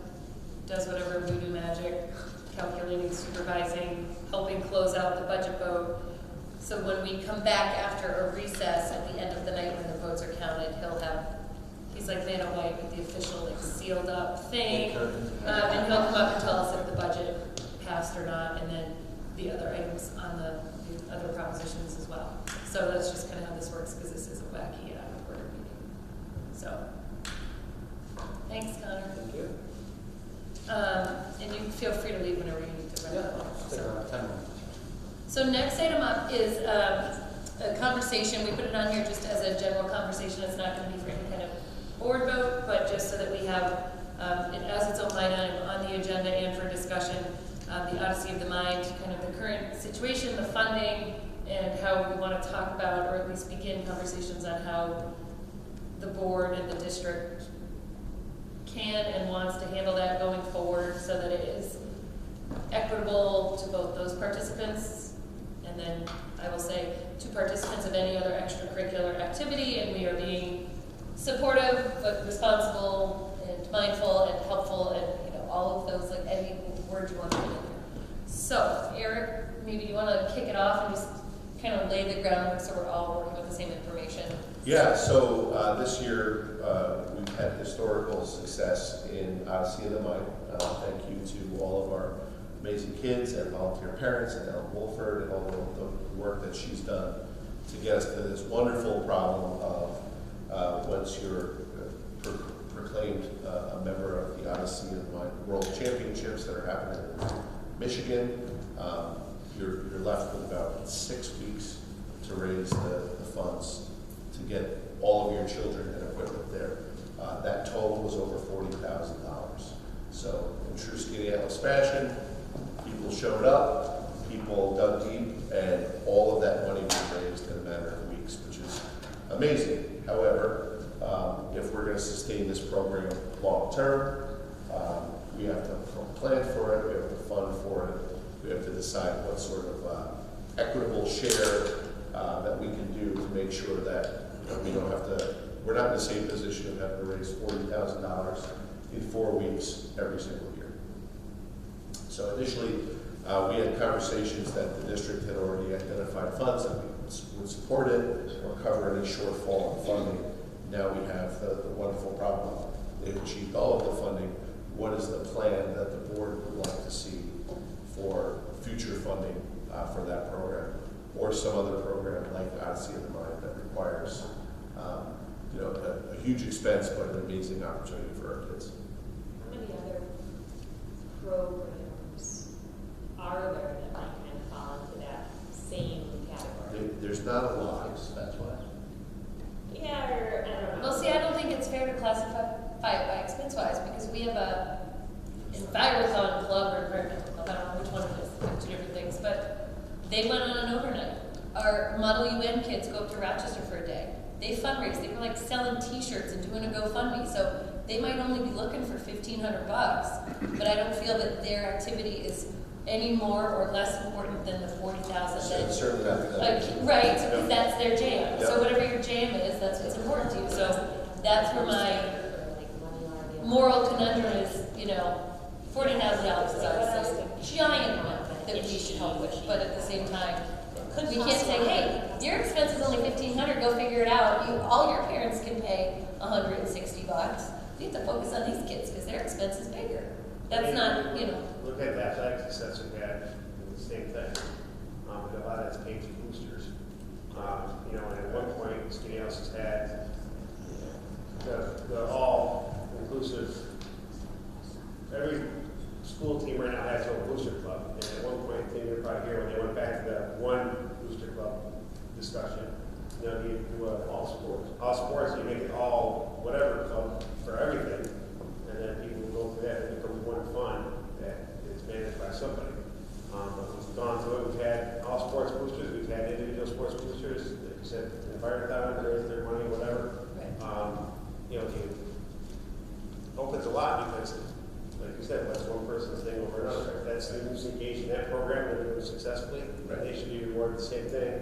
does whatever voodoo magic, calculating, supervising, helping close out the budget vote. So when we come back after a recess at the end of the night when the votes are counted, he's like Vanna White with the official like sealed up thing. And he'll come up and tell us if the budget passed or not, and then the other items on the other propositions as well. So that's just kind of how this works, because this is a wacky quarter meeting. So, thanks, Connor. Thank you. And you feel free to leave whenever you need to run out. Stick around 10 minutes. So next item up is a conversation. We put it on here just as a general conversation. It's not going to be for any kind of board vote, but just so that we have it as its own line item on the agenda and for discussion, the Odyssey of the Mind, kind of the current situation, the funding, and how we want to talk about, or at least begin conversations on how the board and the district can and wants to handle that going forward so that it is equitable to both those participants, and then I will say to participants of any other extracurricular activity, and we are being supportive but responsible and mindful and helpful and all of those, like any word you want to put in there. So Eric, maybe you want to kick it off and just kind of lay the groundwork so we're all working with the same information. Yeah, so this year we've had historical success in Odyssey of the Mind. Thank you to all of our amazing kids and volunteer parents and Ellen Wolford and all the work that she's done to get us to this wonderful problem of once you're proclaimed a member of the Odyssey of the Mind World Championships that are happening in Michigan, you're left with about 6 weeks to raise the funds to get all of your children and equipment there. That total was over $40,000. So in true Skinny Atlas fashion, people showed up, people dug deep, and all of that money was raised in a matter of weeks, which is amazing. However, if we're going to sustain this program long term, we have to plan for it, we have to fund for it, we have to decide what sort of equitable share that we can do to make sure that we don't have to, we're not in the same position of having to raise $40,000 in 4 weeks every single year. So initially, we had conversations that the district had already identified funds that would support it or cover any shortfall in funding. Now we have the wonderful problem of they've achieved all of the funding. What is the plan that the board would like to see for future funding for that program, or some other program like Odyssey of the Mind that requires a huge expense but an amazing opportunity for our kids. How many other programs are there that might kind of fall into that same category? There's not a lot. That's why. Yeah, or I don't know. Well, see, I don't think it's fair to classify it by expense-wise, because we have a environmental club or environmental club, I don't know which one it is, they're two different things, but they went on an overnight. Our Model UN kids go up to Rochester for a day. They fundraise, they were like selling t-shirts and doing a GoFundMe, so they might only be looking for $1,500, but I don't feel that their activity is any more or less important than the $40,000 that Certainly not. right, because that's their jam. Yep. So whatever your jam is, that's what's important to you. So that's where my moral conundrum is, $40,000 is obviously a giant amount that we should help with, but at the same time, we can't say, hey, your expense is only $1,500, go figure it out. All your parents can pay $160. You have to focus on these kids because their expense is bigger. That's not, Look at the athletic success we had, the same thing. A lot of that's paid to boosters. And at one point, Skinny House has had the all-inclusive, every school team right now has their own booster club. And at one point, I think you're probably here when they went back to the one booster club discussion. You do all sports. All sports, you make it all whatever club for everything. And then people go through that and it becomes one fund that is managed by somebody. But we've gone through it. We've had all sports boosters. We've had individual sports boosters. Like you said, environmental, raise their money, whatever. Right. It opens a lot because like you said, what's one person's thing over another? If that student's engaged in that program and they're doing it successfully, Right. they should be rewarded the same thing.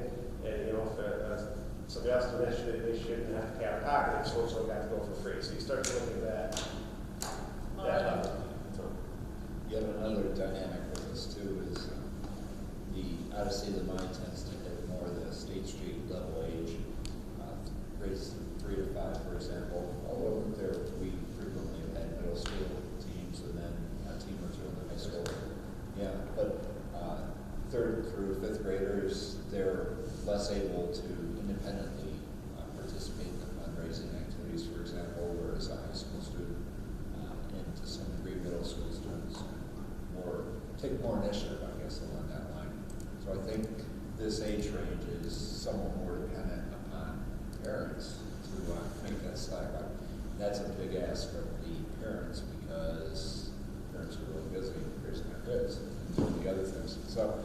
And, you know, if somebody else doing that, they shouldn't have to pay out of pocket, if so-and-so got to go for free. So you start to look at that level. So, Yet another dynamic with this too is the Odyssey of the Mind tends to hit more the State Street level age, grades 3 to 5, for example. Although we frequently have had middle school teams and then a team or two in the high school. Yeah, but 3rd through 5th graders, they're less able to independently participate in fundraising activities, for example, whereas a high school student and to some degree middle school students take more initiative, I guess, along that line. So I think this age range is somewhat more dependent upon parents to make that slack up. That's a big ask of the parents because parents are really busy raising their kids and doing the other things. So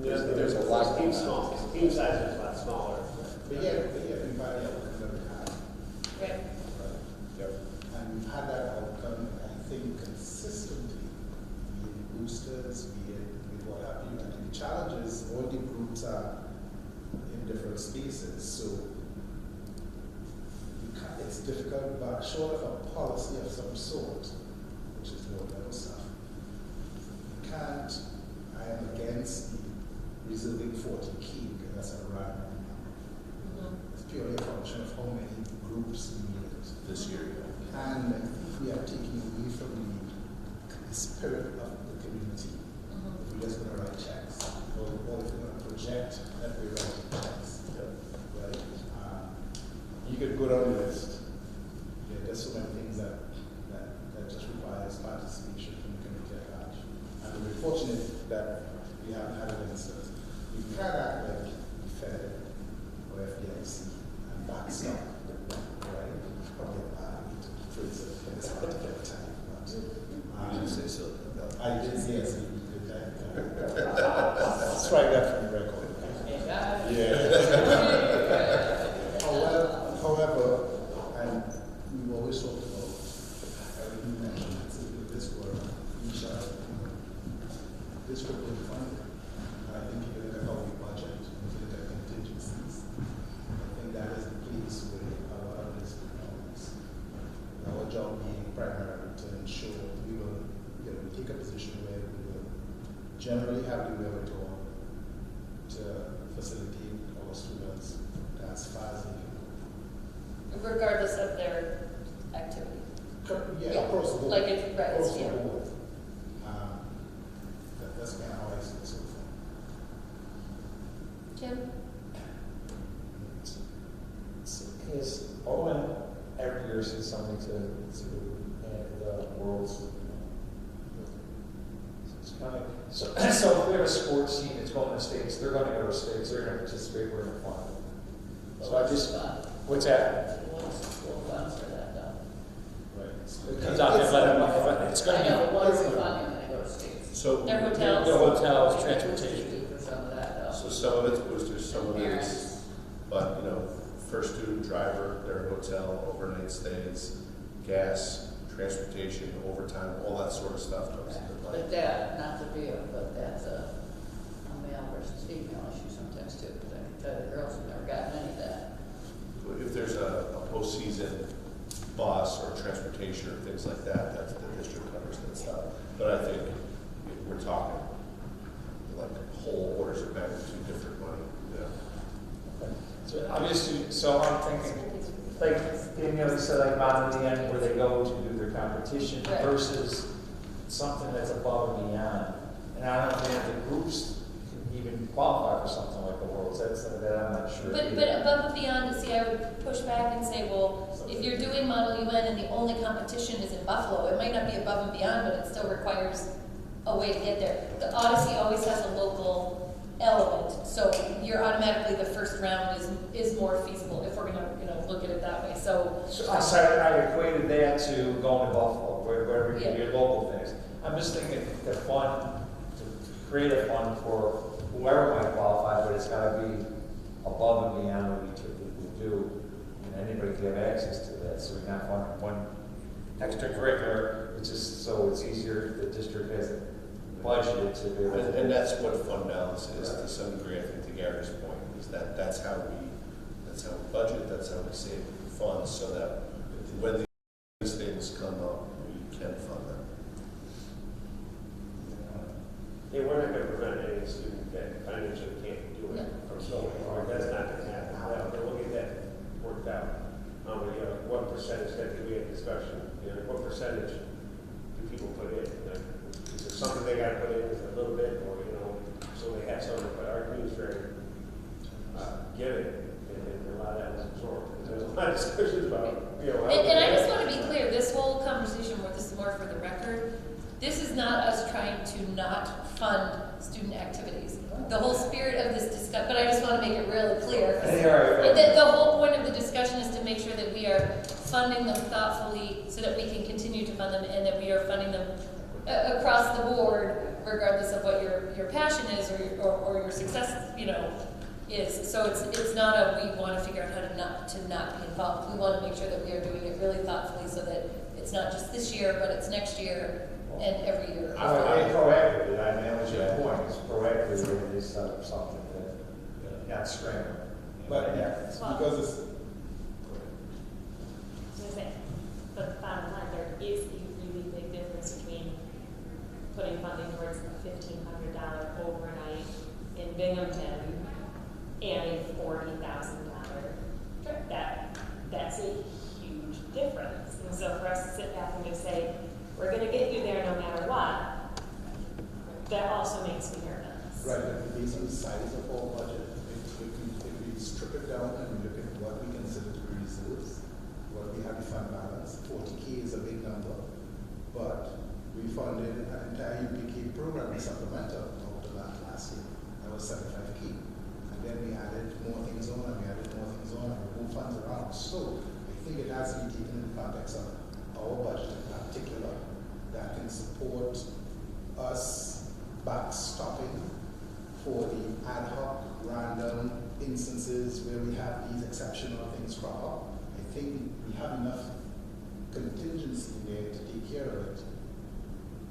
there's a lot team going on. small. Team size is a lot smaller. But yeah, everybody else never had. Right. Yep. And we've had that outcome, I think, consistently, be it boosters, be it with what have you. And the challenge is all the groups are in different spaces, so it's difficult, but short of a policy of some sort, which is low level stuff, you can't, I am against the reserving 40 key, because that's a random number. It's purely a function of how many groups we need This year, and if we are taking away from the spirit of the community, if we're just going to write checks, or if we're going to project that we're writing checks, right? You could go down the list. There's so many things that just requires participation from the community at large. And we're fortunate that we haven't had an instance. We can act like the Fed or FDIC and backstop, right? Probably a bad way to phrase it in this particular time. But, you didn't say so. I did, yes, we did that. Strike that from the record. Yeah. However, and we've always talked about, everything you mentioned, this word, district funding. And I think if you look at how we budget, if you look at contingencies, I think that is the place where a lot of this belongs. Our job being primarily to ensure we will, take a position where we will generally have the wherewithal to facilitate our students as far as they can. Regardless of their activity. Yeah, across the board. Like it's, right, Across the yeah. board. That's kind of how I see it so far. Jim? Is Owen every year sees something to the world's. It's kind of so if we have a sports team that's going to states, they're going to go to states, they're going to participate, we're going to fund it. So I just, what's that? School funds for that, though. Right. It comes out to it's going I to know, be. what is the funding when they go to states? So, Their hotels. The hotels, transportation. For some of that, though. so some of it's boosters, some of it's, Parents. but first student driver, their hotel, overnight stays, gas, transportation, overtime, all that sort of stuff comes into play. But that, not to be but that's a male versus female issue sometimes too, because I can tell the girls have never gotten any of that. If there's a postseason bus or transportation or things like that, that's the district covers that stuff. But I think if we're talking like whole orders of magnitude different money. So I'm thinking, like, they said, like, bottom of the end where they go to do their competition Right. versus something that's above and beyond. And I don't think the groups can even qualify for something like the Worlds. That's that I'm not sure. But above and beyond, see, I would push back and say, well, if you're doing Model UN and the only competition is in Buffalo, it might not be above and beyond, but it still requires a way to get there. The Odyssey always has a local element, so you're automatically the first round is more feasible if we're gonna look at it that way. So I equated that to going to Buffalo, wherever you Yeah. do your local things. I'm just thinking the fund, to create a fund for whoever might qualify, but it's got to be above and beyond what we typically do, and anybody can have access to that. So we're not funding one extracurricular. It's just so it's easier year, the district has budgeted to do it. And that's what fund balance is to some degree, I think, to Gary's point, is that that's how we budget, that's how we save funds, so that when these things come up, we can fund them. Yeah, we're not gonna prevent any student that financially can't do it from going forward. That's not gonna happen. We'll get that worked out. What percentage, that we had discussion, what percentage do people put in? Like, is there something they gotta put in, is it a little bit, or, so they have something, but our community is very giving, and a lot of that was absorbed. There's a lot of discussions about, And I just want to be clear, this whole conversation, this is more for the record, this is not us trying to not fund student activities. The whole spirit of this discussion, but I just want to make it really clear. The whole point of the discussion is to make sure that we are funding them thoughtfully so that we can continue to fund them, and that we are funding them across the board, regardless of what your passion is or your success, is. So it's not we want to figure out how to not be involved. We want to make sure that we are doing it really thoughtfully so that it's not just this year, but it's next year and every year. Proactively, that was your point, it's proactively, they set up something that, not scrambling. But it's because it's, but bottom line, there is a really big difference between putting funding towards a $1,500 overnight in Binghamton and a $40,000 trip. That's a huge difference. And so for us to sit back and just say, we're going to get you there no matter what, that also makes me nervous. right, but based on the size of our budget, if we strip it down and we look at what we consider to be reserves, what we have to fund balance, 40K is a big number, but we funded an entire UPK program in supplemental over the last year. That was 75K. And then we added more things on, and we added more things on, and we moved funds around. So I think it has to be taken in the context of our budget in particular that can support us backstopping for the ad hoc, random instances where we have these exceptional things crop up. I think we have enough contingency there to take care of it.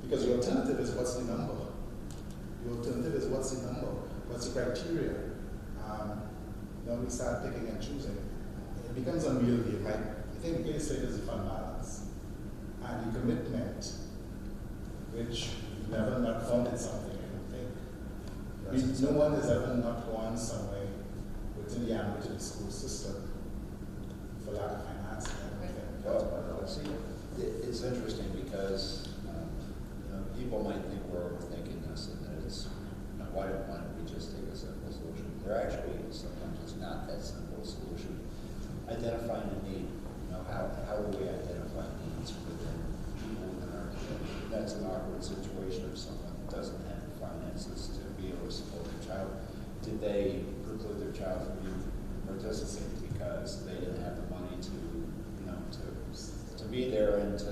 Because the alternative is what's the number? The alternative is what's the number? What's the criteria? Now we start picking and choosing. It becomes unwieldy. I think the biggest thing is the fund balance. And the commitment, which we've never not funded something, I don't think. No one has ever not gone somewhere within the ambit of the school system for lack of finance. It's interesting because people might think we're overthinking this and that it's, why don't we just take a simple solution? There actually sometimes it's not that simple a solution. Identifying a need. How do we identify needs within people within our community? That's an awkward situation if someone doesn't have the finances to be able to support their child. Did they preclude their child from being participating because they didn't have the money to be there and to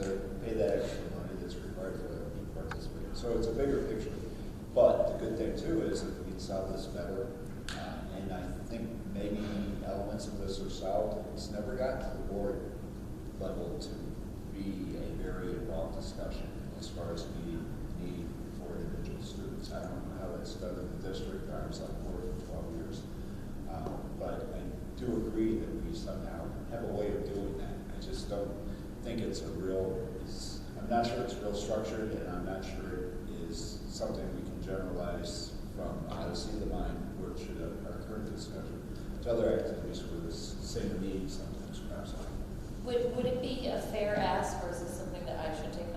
pay that extra money that's required for them to participate? So it's a bigger picture. But the good thing too is if we can solve this better, and I think maybe elements of this are solved, it's never gotten to the board level to be a very involved discussion as far as need for individual students. I don't know how that's done in the district. I was on board for 12 years. But I do agree that we somehow have a way of doing that. I just don't think it's I'm not sure it's real structured, and I'm not sure it is something we can generalize from Odyssey of the Mind, which our current discussion, to other activities where the same need sometimes crops up. Would it be a fair ask, or is this something that I should take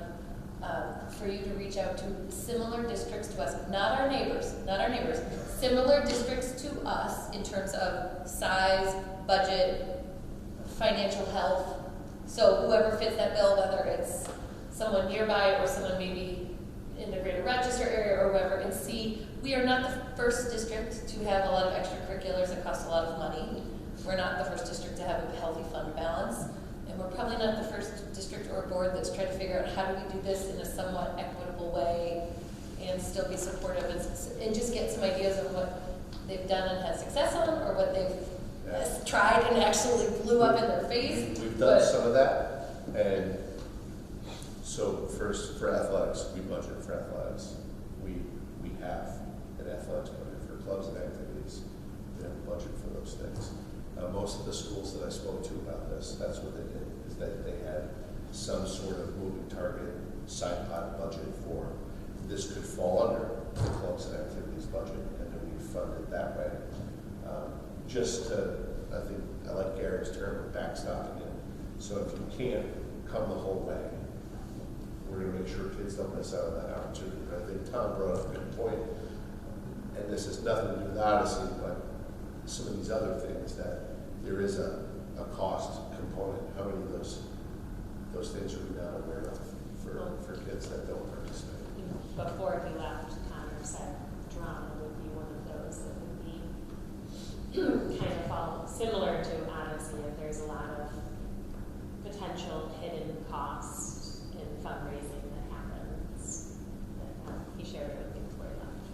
on, for you to reach out to similar districts to us, not our neighbors, similar districts to us in terms of size, budget, financial health? So whoever fits that bill, whether it's someone nearby or someone maybe in the greater Rochester area or whoever, and see, we are not the first district to have a lot of extracurriculars that cost a lot of money. We're not the first district to have a healthy fund balance. And we're probably not the first district or board that's tried to figure out how do we do this in a somewhat equitable way and still be supportive and just get some ideas of what they've done and had success on, or what they've tried and actually blew up in their face. We've done some of that, and so first, for athletics, we budget for athletics. We have an athletics budget for clubs and activities. We have a budget for those things. Most of the schools that I spoke to about this, that's what they did, is that they had some sort of moving target side pot budget for this could fall under the clubs and activities budget, and then we fund it that way. Just to, I think, I like Gary's term of backstopping it. So if you can't come the whole way, we're going to make sure kids don't miss out on that opportunity. But I think Tom brought up a good point, and this has nothing to do with Odyssey, but some of these other things that there is a cost component. How many of those things are we not aware of for kids that don't participate? Before he left, Connor said drama would be one of those that would be kind of fall similar to Odyssey. If there's a lot of potential hidden cost in fundraising that happens, that he shared it with me before he left.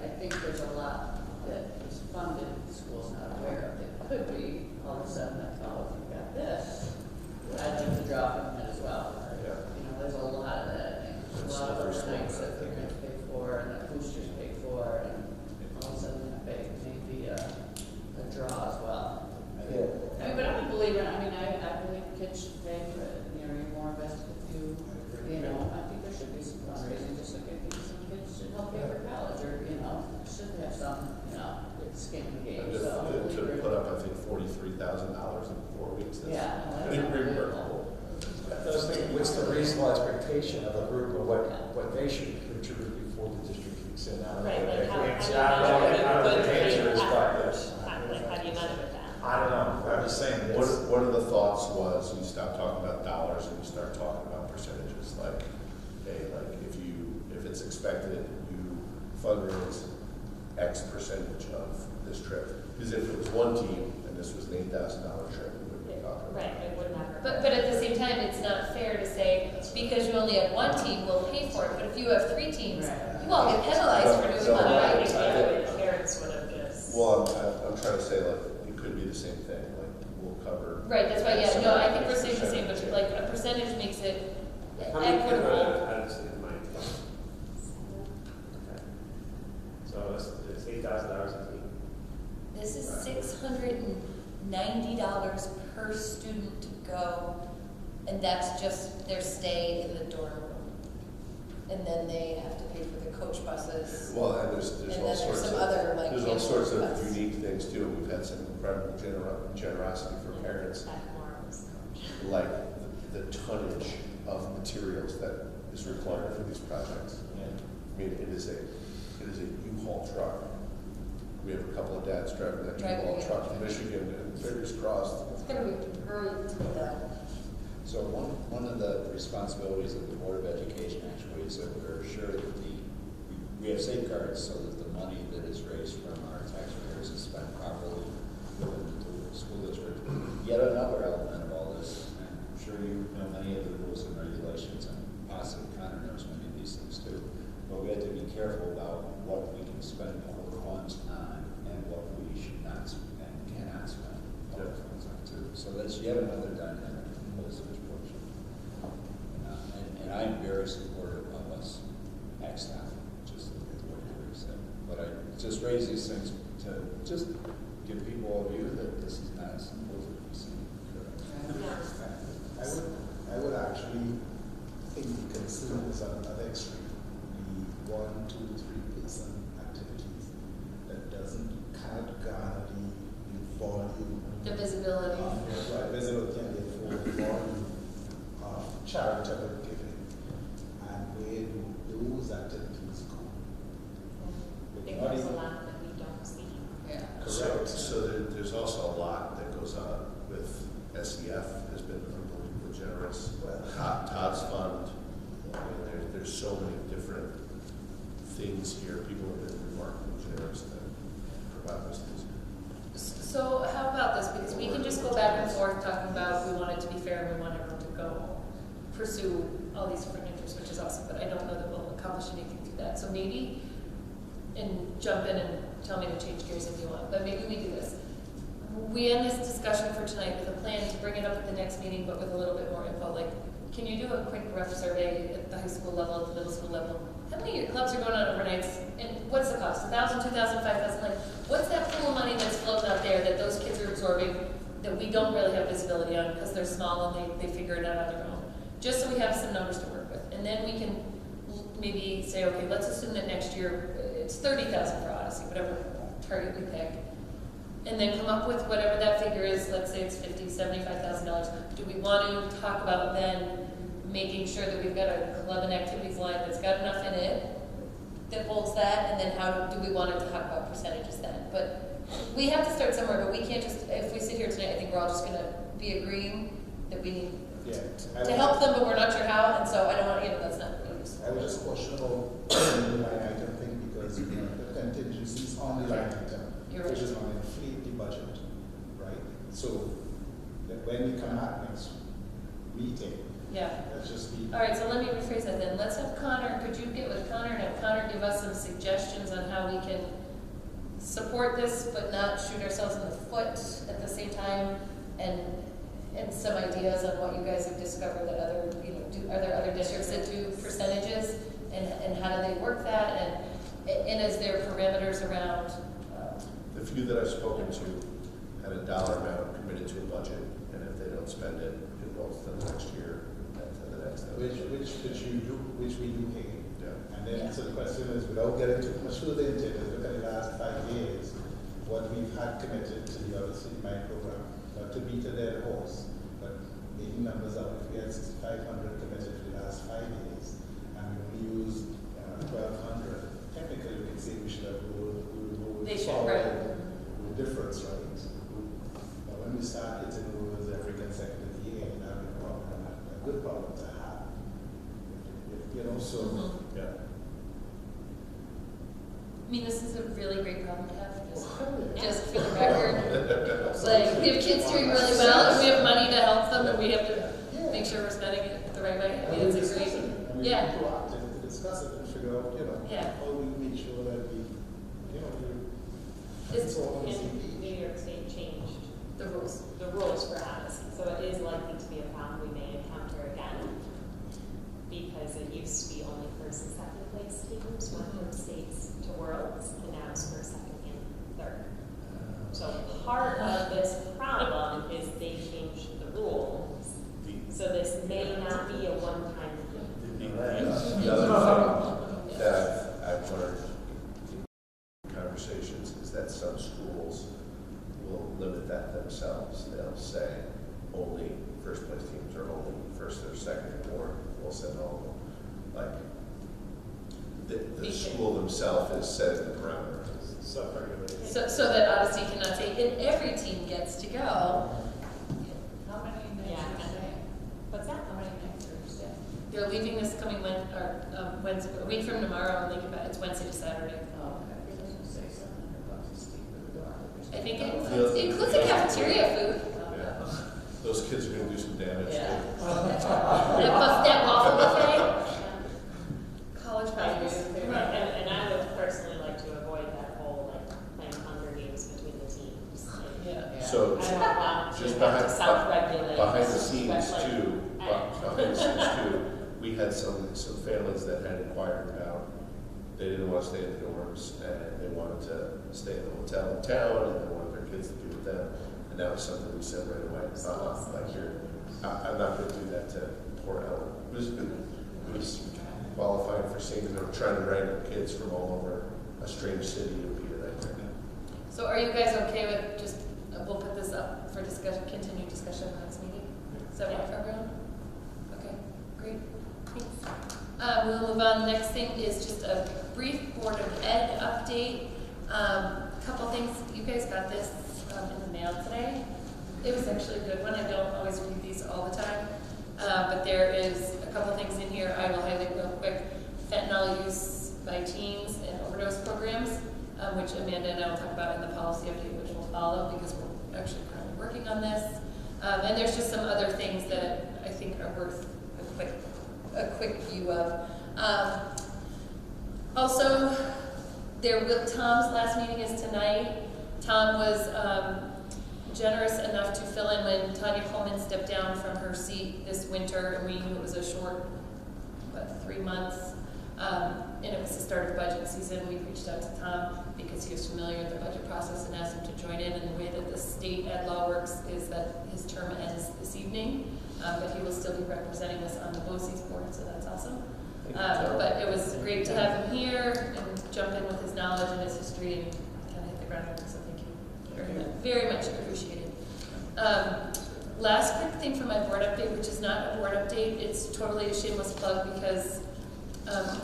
I think there's a lot that is funded, the school's not aware of. It could be all of a sudden that, oh, if you've got this, I'd like to drop in that as well. Yeah. You know, there's a lot of that, I think. There's a lot of overnights that they're going to pay for, and that boosters pay for, and all of a sudden that may be a draw as well. Yeah. I mean, but I'm a believer, I believe kids should pay for it, you're more invested if you know, I think there should be some fundraising, just like I think some kids should help pay for college, or, should have some, skin in the game, And so. to put up, I think, $43,000 in 4 weeks. That's Yeah, well, pretty that's remarkable. I was thinking, what's the reasonable expectation of a group of what they should contribute before the district kicks in? I don't know. Right, like how do you How measure the answer is, but how do you measure that? I don't know. I'm just saying. One of the thoughts was you stop talking about dollars and you start talking about percentages. Like, hey, if it's expected, you fundraise X percentage of this trip. Because if it was one team and this was an $8,000 trip, we wouldn't be talking about Right, it would never. But at the same time, it's not fair to say, because you only have one team, we'll pay for it, but if you have 3 teams, Right. you all get penalized for doing one, I right? think the parents would have just. Well, I'm trying to say, it could be the same thing. We'll cover. Right, that's why, yeah, no, I think we're saying the same, but like a percentage makes it How many kids are equitable. at Odyssey in mind? Okay. So it's $8,000 a team. This is $690 per student to go, and that's just their stay in the dorm room. And then they have to pay for the coach buses. Well, and there's And all then sorts there's some of other, like, there's all sorts of buses. unique things too. We've had some incredible generosity for parents, like the tonnage of materials that is required for these projects. I mean, it is a U-Haul truck. We have a couple of dads driving that U-Haul truck to Michigan, and fingers crossed. It's gonna be great to get that. So one of the responsibilities of the Board of Education actually is that we're sure that we have safeguards so that the money that is raised from our taxpayers is spent properly within the school district. Yet another element of all this, and I'm sure you know many of the rules and regulations, and possibly Connor knows many of these things too, but we have to be careful about what we can spend our funds on and what we should not and cannot spend our funds on too. So that's yet another dynamic in this portion. And I'm very supportive of us maxed out, just what Gary said. But I just raise these things to just give people a view that this is not as simple as it seems. I would actually think we consider this at another extreme. The 1, 2, 3 person activities that cannot garner the volume. The visibility. Right, visibility and therefore the volume of charitable giving. And where do those activities go? I think there's a lot that we don't see. Yeah. Correct. So there's also a lot that goes on with SEF has been unbelievably generous. Todd's fund. I mean, there's so many different things here. People have been remarkably generous to provide those things. So how about this, because we can just go back and forth talking about we want it to be fair and we want everyone to go pursue all these different interests, which is awesome, but I don't know that we'll accomplish anything through that. So maybe, and jump in and tell me to change gears if you want, but maybe we do this. We end this discussion for tonight with a plan to bring it up at the next meeting, but with a little bit more info, like can you do a quick rough survey at the high school level, at the middle school level? How many of your clubs are going on overnights, and what's the cost? 1,000, 2,000, 5,000, like, what's that pool of money that's floating out there that those kids are absorbing that we don't really have visibility on because they're small and they figure it out on their own? Just so we have some numbers to work with. And then we can maybe say, okay, let's assume that next year it's 30,000 for Odyssey, whatever target we pick. And then come up with whatever that figure is, let's say it's $50,000, $75,000. Do we want to talk about then making sure that we've got a club and activities line that's got enough in it that holds that, and then how do we want to talk about percentages then? But we have to start somewhere, but we can't just, if we sit here tonight, I think we're all just going to be agreeing that we need to help them, but we're not sure how, and so I don't want, that's not really useful. I would just question about the line item thing because the contingencies on the line item, which is going to inflate the budget, right? So that when we come out next meeting, let's just be. All right, so let me rephrase that then. Let's have Connor, could you get with Connor and have Connor give us some suggestions on how we can support this but not shoot ourselves in the foot at the same time, and some ideas on what you guys have discovered that other, are there other districts that do percentages, and how do they work that, and is there parameters around? The few that I've spoken to had a dollar amount committed to a budget, and if they don't spend it, it rolls to the next year, to the next. Which we do pay. Yeah. And then, so the question is, without getting too much further into it, look at the last 5 years, what we've had committed to the other city mind program, not to beat a dead horse, but making numbers up. If we had 6,500 committed for the last 5 years, and we only used 1,200, technically we can say we should have rolled They should, forward right. with difference, right? But when we start hitting rules every consecutive year, that would be a problem, a good problem to have. So, Yeah. I mean, this is a really great problem to have, just for the record. Like, we have kids doing really well, and we have money to help them, and we have to make sure we're spending it the right way. I mean, it's a great, be proactive to discuss it and figure out, how we make sure that we, It's all And New York State changed the rules. the rules for Odyssey, so it is likely to be a problem we may encounter again. Because it used to be only first and second place teams went from states to worlds, and now it's first, second, and third. So part of this problem is they changed the rules. So this may not be a one-time thing. The other thing that I've learned in conversations is that some schools will limit that themselves. They'll say only first place teams or only first or second, or we'll send all of them. Like the school themselves is setting the parameter. Self-regulated. So that Odyssey cannot say, and every team gets to go. How many nights are you staying? What's that? How many nights are you staying? They're leaving this coming Wednesday, a week from tomorrow, and they get back. It's Wednesday to Saturday. Oh, okay. I was gonna say $700 a steep for the door. I think it includes a cafeteria food. Yeah. Those kids are going to do some damage. Yeah. That waffle buffet. College basketball. And I would personally like to avoid that whole playing Hunger Games between the teams. Yeah. So I don't want just to have to self-regulate. behind the scenes but, too, we had some families that had inquired about, they didn't want to stay in the dorms, and they wanted to stay in the hotel in town, and they wanted their kids to be with them. And that was something we said right away. I'm not going to do that to poor Ellen, who's qualifying for seniors, or trying to wrangle kids from all over a strange city to be a nightmare. So are you guys okay with just, we'll put this up for discussion, continued discussion next meeting? Is that right for everyone? Okay, great, thanks. We'll move on. The next thing is just a brief Board of Ed update. Couple things, you guys got this in the mail today. It was actually a good one. I don't always read these all the time, but there is a couple things in here I will highlight real quick. Fentanyl use by teens and overdose programs, which Amanda and I will talk about in the policy update, which will follow because we're actually currently working on this. And there's just some other things that I think are worth a quick view of. Also, Tom's last meeting is tonight. Tom was generous enough to fill in when Tanya Coleman stepped down from her seat this winter, and we knew it was a short, 3 months, and it was the start of budget season. We reached out to Tom because he was familiar with the budget process and asked him to join in. And the way that the state ed law works is that his term ends this evening, but he will still be representing us on the BOCES board, so that's awesome. But it was great to have him here and jump in with his knowledge and his history and kind of hit the ground running, so thank you very much appreciated. Last quick thing for my board update, which is not a board update, it's totally a shameless plug because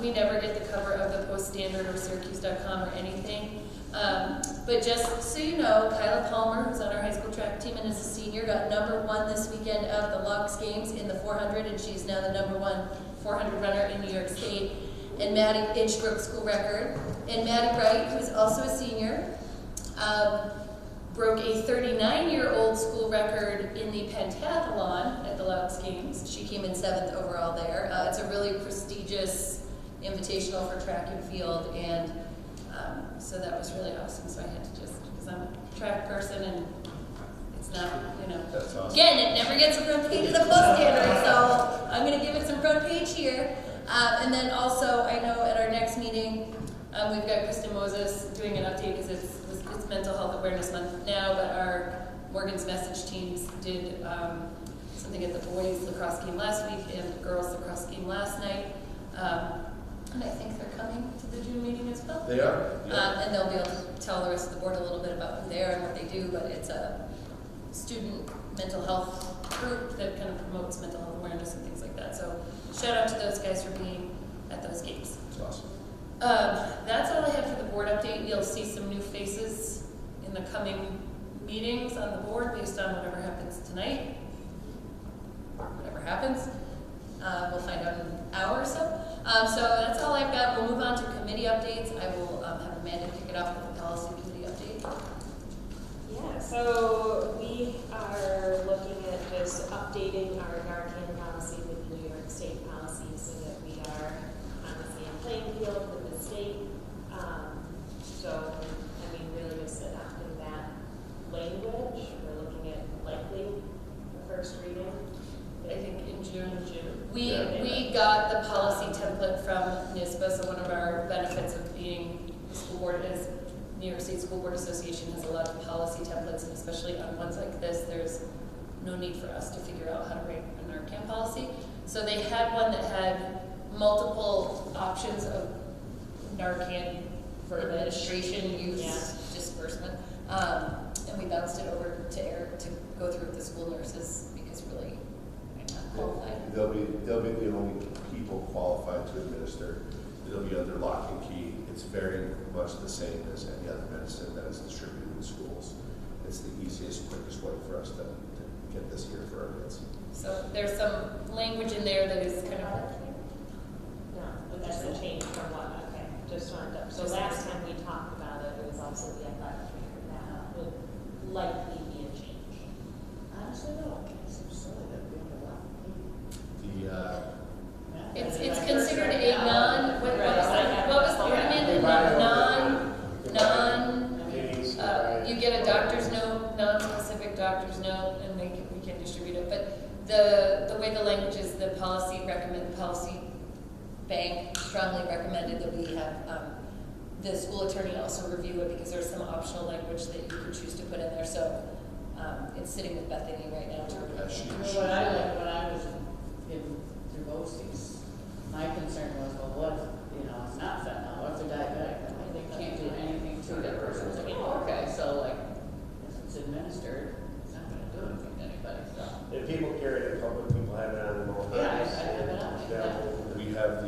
we never get the cover of the Post-Standard or Syracuse.com or anything. But just so you know, Kyla Palmer, who's on our high school track team and is a senior, got #1 this weekend at the Lux Games in the 400, and she's now the #1 400 runner in New York State. And Maddie broke school record. And Maddie Wright, who's also a senior, broke a 39-year-old school record in the pentathlon at the Lux Games. She came in 7th overall there. It's a really prestigious invitational for track and field, and so that was really awesome. So I had to just, because I'm a track person and it's not, That's awesome. Again, it never gets a front page of the Post-Standard, so I'm going to give it some front page here. And then also, I know at our next meeting, we've got Kristen Moses doing an update because it's Mental Health Awareness Month now, but our Morgan's Message teams did something at the boys lacrosse game last week and the girls lacrosse game last night. And I think they're coming to the June meeting as well. They are. Yeah. And they'll be able to tell the rest of the board a little bit about who they are and what they do, but it's a student mental health group that kind of promotes mental health awareness and things like that. So shout out to those guys for being at those games. That's awesome. That's all I have for the board update. You'll see some new faces in the coming meetings on the board based on whatever happens tonight. Whatever happens. We'll find out in an hour or so. So that's all I've got. We'll move on to committee updates. I will have Amanda kick it off with the policy committee update. Yeah, so we are looking at just updating our Narcan policy with the New York State policy so that we are on the same playing field with the state. So, really just adopting that language. We're looking at likely the first reading. I think in June. We got the policy template from NISBA, so one of our benefits of being the school board is New York State School Board Association has a lot of policy templates, and especially on ones like this, there's no need for us to figure out how to write a Narcan policy. So they had one that had multiple options of Narcan for administration, use, disbursement, and we bounced it over to Eric to go through with the school nurses because really I'm not qualified. They'll be the only people qualified to administer. It'll be under lock and key. It's very much the same as any other medicine that is distributed in schools. It's the easiest, quickest way for us to get this here for our kids. So there's some language in there that is kind of. No, but that's a change from what, okay, just wanted to, so last time we talked about it, it was also the athletic trainer, that would likely be a change. Honestly, no, it's so silly that we have a lot. It's considered a non. What was the recommended you get a doctor's note, non-specific doctor's note, and we can distribute it. But the way the language is, the policy bank strongly recommended that we have the school attorney also review it because there's some optional language that you could choose to put in there. So it's sitting with Bethany right now to review. What I was in through BOCES, my concern was, well, what if, it's not fentanyl, what if they're diabetic? They can't do anything to that person. It's like, okay, so if it's administered, it's not going to do anything to anybody. So. If people carry it in public, people have it on their mobile Yeah, I phones. have it on. Yeah. We have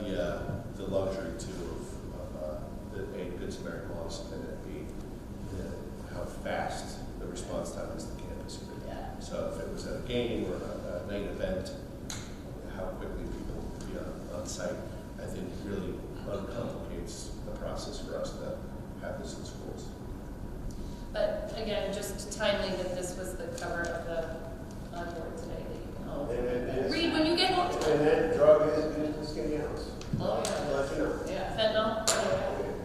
the luxury too of the A, Good Samaritan laws, and it be how fast the response time is to campus. Yeah. So if it was at a game or a night event, how quickly people would be on site, I think really uncomplicates the process for us to have this in schools. But again, just timely that this was the cover of the onboard today that you can read when you get home. And that drug is in the skinny house. Oh, yeah. I'll let you know. Yeah. Fentanyl.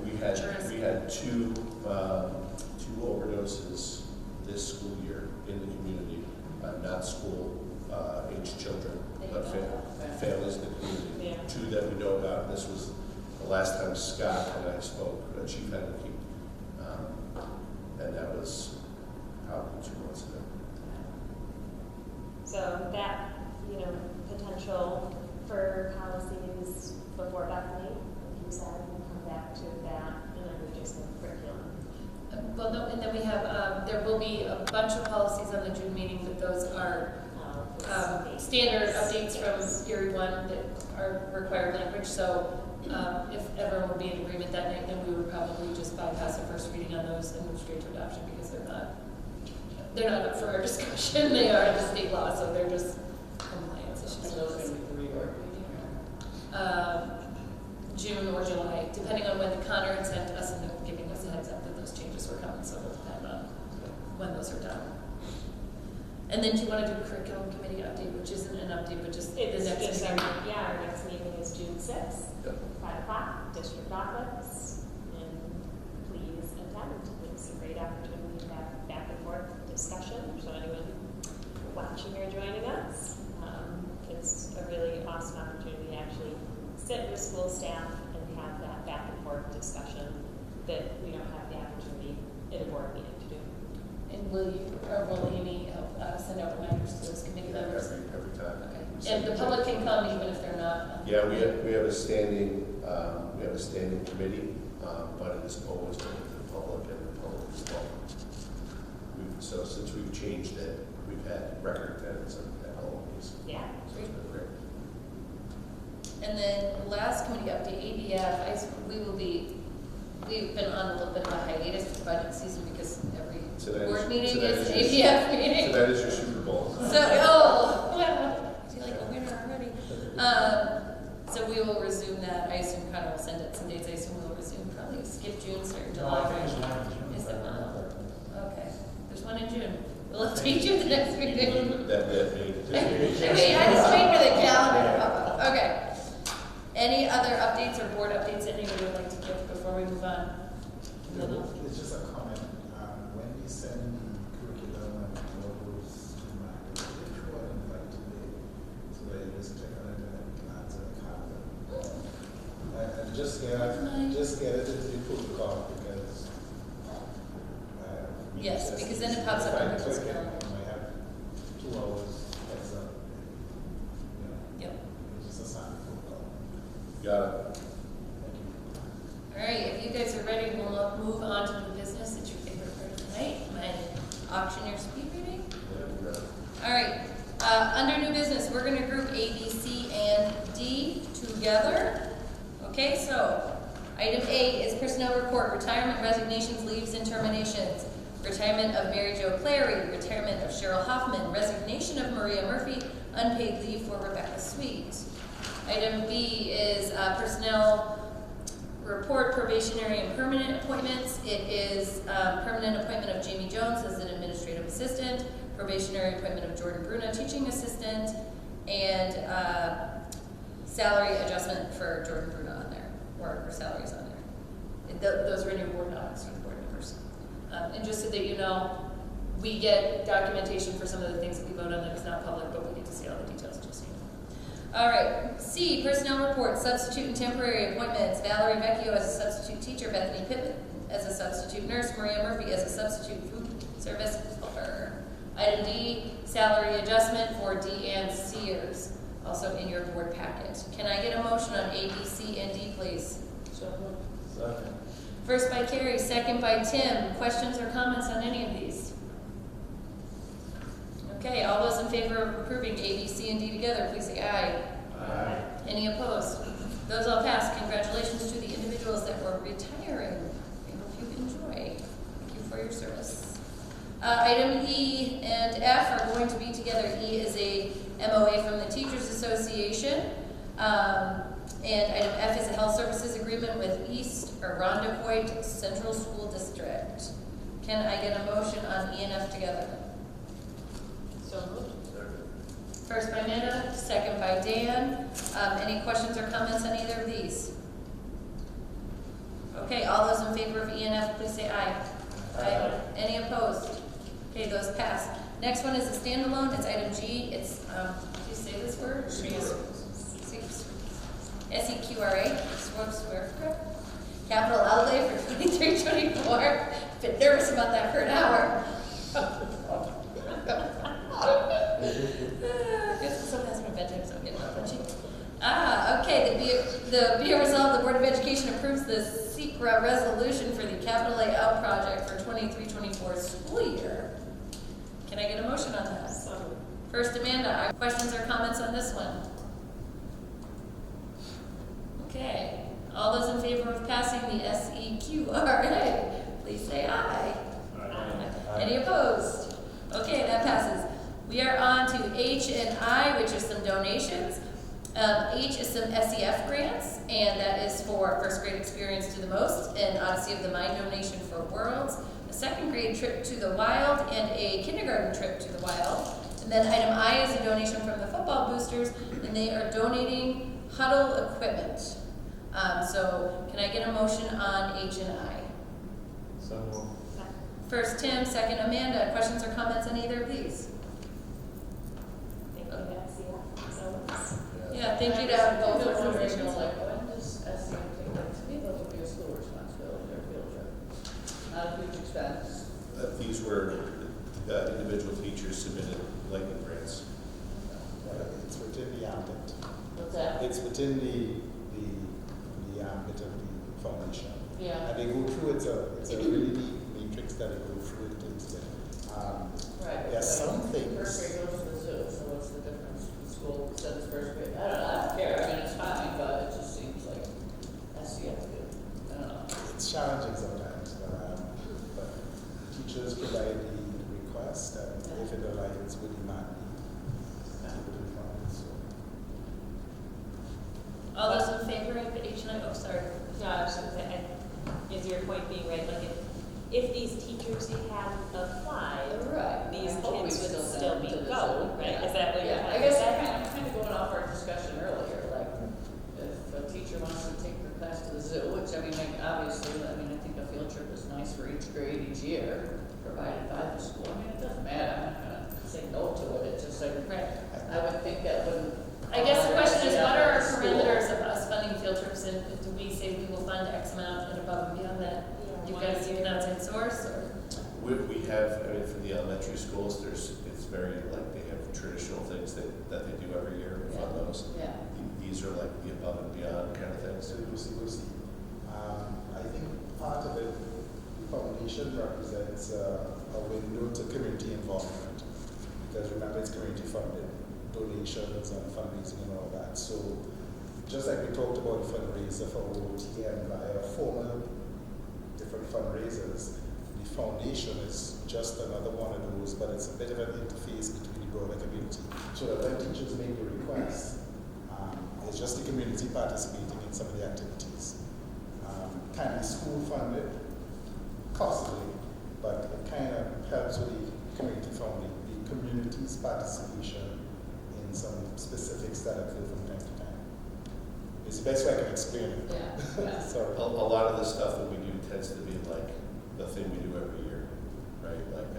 We had two overdoses this school year. in the community, not school age children, but families in the community. Yeah. Two that we know about. This was the last time Scott and I spoke, Chief Henrique, and that was probably 2 months ago. So that, you know, potential for policies before Bethany, like you said, we'll come back to that, and then we just have curriculum. Well, no, and then we have, there will be a bunch of policies on the June meeting, but those are standard updates from Erie 1 that are required language. So if everyone would be in agreement that night, then we would probably just bypass the first reading on those and move straight to adoption because they're not up for our discussion. They are the state law, so they're just compliance issues. Are those going to be the reorg meeting or? June or July, depending on when the Connor had sent us and giving us a heads up that those changes were coming, so it'll depend on when those are done. And then do you want to do a curriculum committee update, which isn't an update, but just the next meeting? Yeah, our next meeting is June 6th, Yep. 5 o'clock, district office, and please attend. It's a great opportunity to have back and forth discussion. So anyone watching or joining us, it's a really awesome opportunity to actually sit with school staff and have that back and forth discussion that we don't have the opportunity in a board meeting to do. And will Amy help send out reminders to those committee members? Every time. Okay. And the public can come even if they're not? Yeah, we have a standing committee, but it is always open to the public and the public is welcome. So since we've changed it, we've had record attendance at all of these. Yeah. So it's been great. And then last committee update, ABF, we've been on a little bit of a hiatus for budget season because every board meeting is ABF meeting. So that is your Super Bowl. So, well, I feel like a winner already. So we will resume that. I assume Connor will send it some dates. I assume we'll resume probably skip June, start in July. No, I think it's one in June. Is there one? Okay. There's one in June. We'll update you the next meeting. That may. I just wait for the calendar. Okay. Any other updates or board updates that anybody would like to give before we move on? It's just a comment. When we send curriculum and logos to my which one invite today, so that you just click on it and then can answer the calendar. And just get it into the protocol because Yes, because then it pops up on people's calendar. You might have 2 hours heads up. You know, Yep. it's just a sign protocol. Got it. Thank you. All right, if you guys are ready, we'll move on to the business. It's your favorite part of the night, my auctioneer speed reading. All right, under new business, we're going to group A, B, C, and D together. Okay, so item A is personnel report, retirement, resignations, leaves, and terminations. Retirement of Mary Jo Clary, retirement of Cheryl Hoffman, resignation of Maria Murphy, unpaid leave for Rebecca Sweet. Item B is personnel report, probationary and permanent appointments. It is permanent appointment of Jamie Jones as an administrative assistant, probationary appointment of Jordan Bruno, teaching assistant, and salary adjustment for Jordan Bruno on there, or her salaries on there. Those are in your board docs for the board members. And just so that you know, we get documentation for some of the things that we vote on that is not public, but we get to see all the details just so you know. All right, C, personnel report, substitute and temporary appointments. Valerie Vecchio as a substitute teacher, Bethany Pittman as a substitute nurse, Maria Murphy as a substitute food service helper. Item D, salary adjustment for Deanne Sears, also in your board packet. Can I get a motion on A, B, C, and D, please? Second. First by Carrie, second by Tim. Questions or comments on any of these? Okay, all those in favor of approving A, B, C, and D together, please say aye. Aye. Any opposed? Those all passed. Congratulations to the individuals that were retiring. I hope you enjoy. Thank you for your service. Item E and F are going to be together. E is a MOA from the Teachers Association. And item F is a health services agreement with East Irondequoit Central School District. Can I get a motion on E and F together? So moved. First by Amanda, second by Dan. Any questions or comments on either of these? Okay, all those in favor of E and F, please say aye. Aye. Any opposed? Okay, those pass. Next one is a standalone, it's item G, it's, do you say this word? SEQRA, capital outlay for 23-24. Been nervous about that for an hour. Sometimes my bedtime, so I'm getting up, punchy. Okay, the be it resolved, the Board of Education approves the SEQRA resolution for the capital layout project for 23-24 school year. Can I get a motion on that? First, Amanda, questions or comments on this one? Okay, all those in favor of passing the SEQRA, please say aye. Aye. Any opposed? Okay, that passes. We are on to H and I, which is some donations. H is some SEF grants, and that is for first grade experience to the most, an Odyssey of the Mind donation for Worlds, a second grade trip to the wild, and a kindergarten trip to the wild. And then item I is a donation from the football boosters, and they are donating huddle equipment. So can I get a motion on H and I? So moved. First Tim, second Amanda. Questions or comments on either of these? Thank you, SCF. So it's- Yeah, thank you to both Field trip, organizations. like, when does SCM take that? To me, those would be a school responsibility, or field trip. Not a huge expense. These were individual teachers submitted blanket grants. It's within the ambit. What's that? It's within the ambit of the foundation. Yeah. And they go through, it's a really neat matrix that they go through it into. Right. There's some things. First grade goes to the zoo, so what's the difference? The school sends first grade. I don't care. I mean, it's fine, but it just seems like SCF good. I don't know. It's challenging sometimes, but teachers provide the request, and if it aligns with the man need, keep it in mind. So. All those in favor of H and I? Oh, sorry. No, I was just gonna say, is your point being right, like if these teachers hadn't applied, Right. these I hope we kids would send still them be to the going, zoo. right? Yeah. Is that what you're Yeah, I trying to guess say? I'm kind of going off our discussion earlier, like, if a teacher wants to take their class to the zoo, which, I mean, like, obviously, I mean, I think a field trip is nice for each grade each year, provided by the school. I mean, it doesn't matter, I'm not gonna say no to it, it's just like, Right. I would think that wouldn't. I guess the question is, what are our School. parameters of us funding field trips, and do we say we will fund X amount and above and beyond that? You guys see an outside source, or? We have, I mean, for the elementary schools, it's very, like, they have traditional things that they do every year, we fund those. Yeah. These are like the above and beyond kind of things. So Lucy. I think part of it, the foundation represents a window to community involvement, because remember it's community funded, donations and fundraising and all that. So just like we talked about the fundraiser for OTM via formal different fundraisers, the foundation is just another one of those, but it's a bit of an interface between the broader community. So that when teachers make the requests, it's just the community participating in some of the activities. Can be school funded, possibly, but it kind of helps with the community funding, the community's participation in some specifics that occur from time to time. It's the best way I can explain it. Yeah. Sorry. A lot of the stuff that we do tends to be like the thing we do every year, right? Like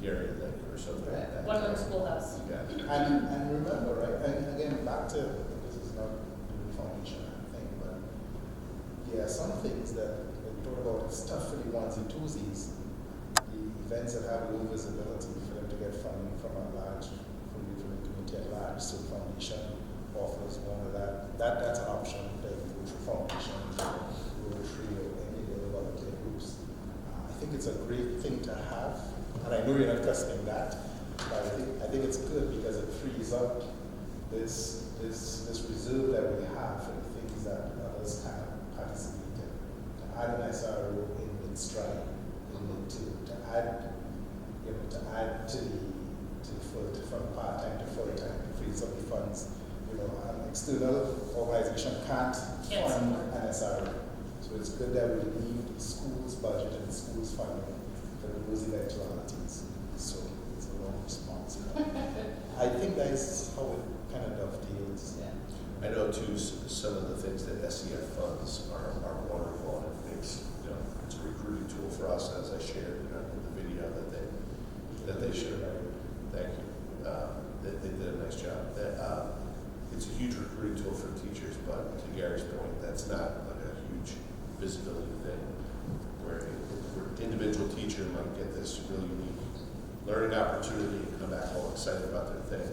Dairy Lake or something like that. One room schoolhouse. Yeah. And remember, right, and again, back to, this is not the foundation thing, but yeah, some things that we talk about, it's tough for the ones and twosies, the events that have low visibility for them to get funding from a large, from the community at large, so the foundation offers one of that. That's an option, that you go to foundation, Rotary, or any of the volunteer groups. I think it's a great thing to have, and I know you're not questioning that, but I think it's good because it frees up this reserve that we have for the things that others kind of participate in. To add an SRO in stride, to add to from part-time to full-time, to free up the funds. An external organization can't fund an SRO. So it's good that we leave the school's budget and the school's funding for those eventualities. So it's a long response. I think that's how it kind of dovetails. Yeah. I know too, some of the things that SEF funds are wonderful, and it makes, it's a recruiting tool for us, as I shared, in the video that they showed. Thank you. They did a nice job. It's a huge recruiting tool for teachers, but to Gary's point, that's not like a huge visibility thing, where an individual teacher might get this really unique learning opportunity and come back all excited about their thing,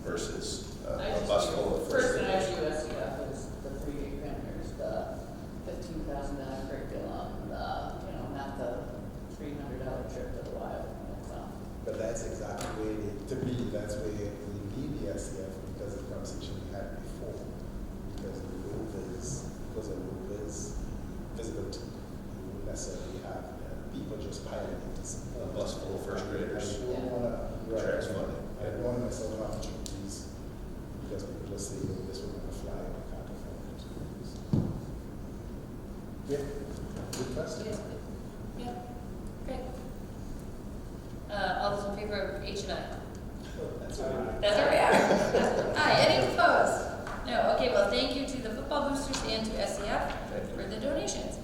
versus a bus full of first First thing I graders. do SCF is the 3D printers, the $15,000 curriculum, not the $300 trip to the wild. But that's exactly where, to me, that's where we need the SCF because of the conversation we had before. Because the rovers, because of rovers, visibility, you wouldn't necessarily have people just piling into A bus full of first graders. I don't want to Attracts money. I don't want to miss out on opportunities because people just say, oh, this will never fly, and I can't afford it. Yeah, good question. Yes, yeah, great. All those in favor of H and I? That's all right. That's where we are. Aye, any opposed? No, okay, well, thank you to the football boosters and to SCF for the donations.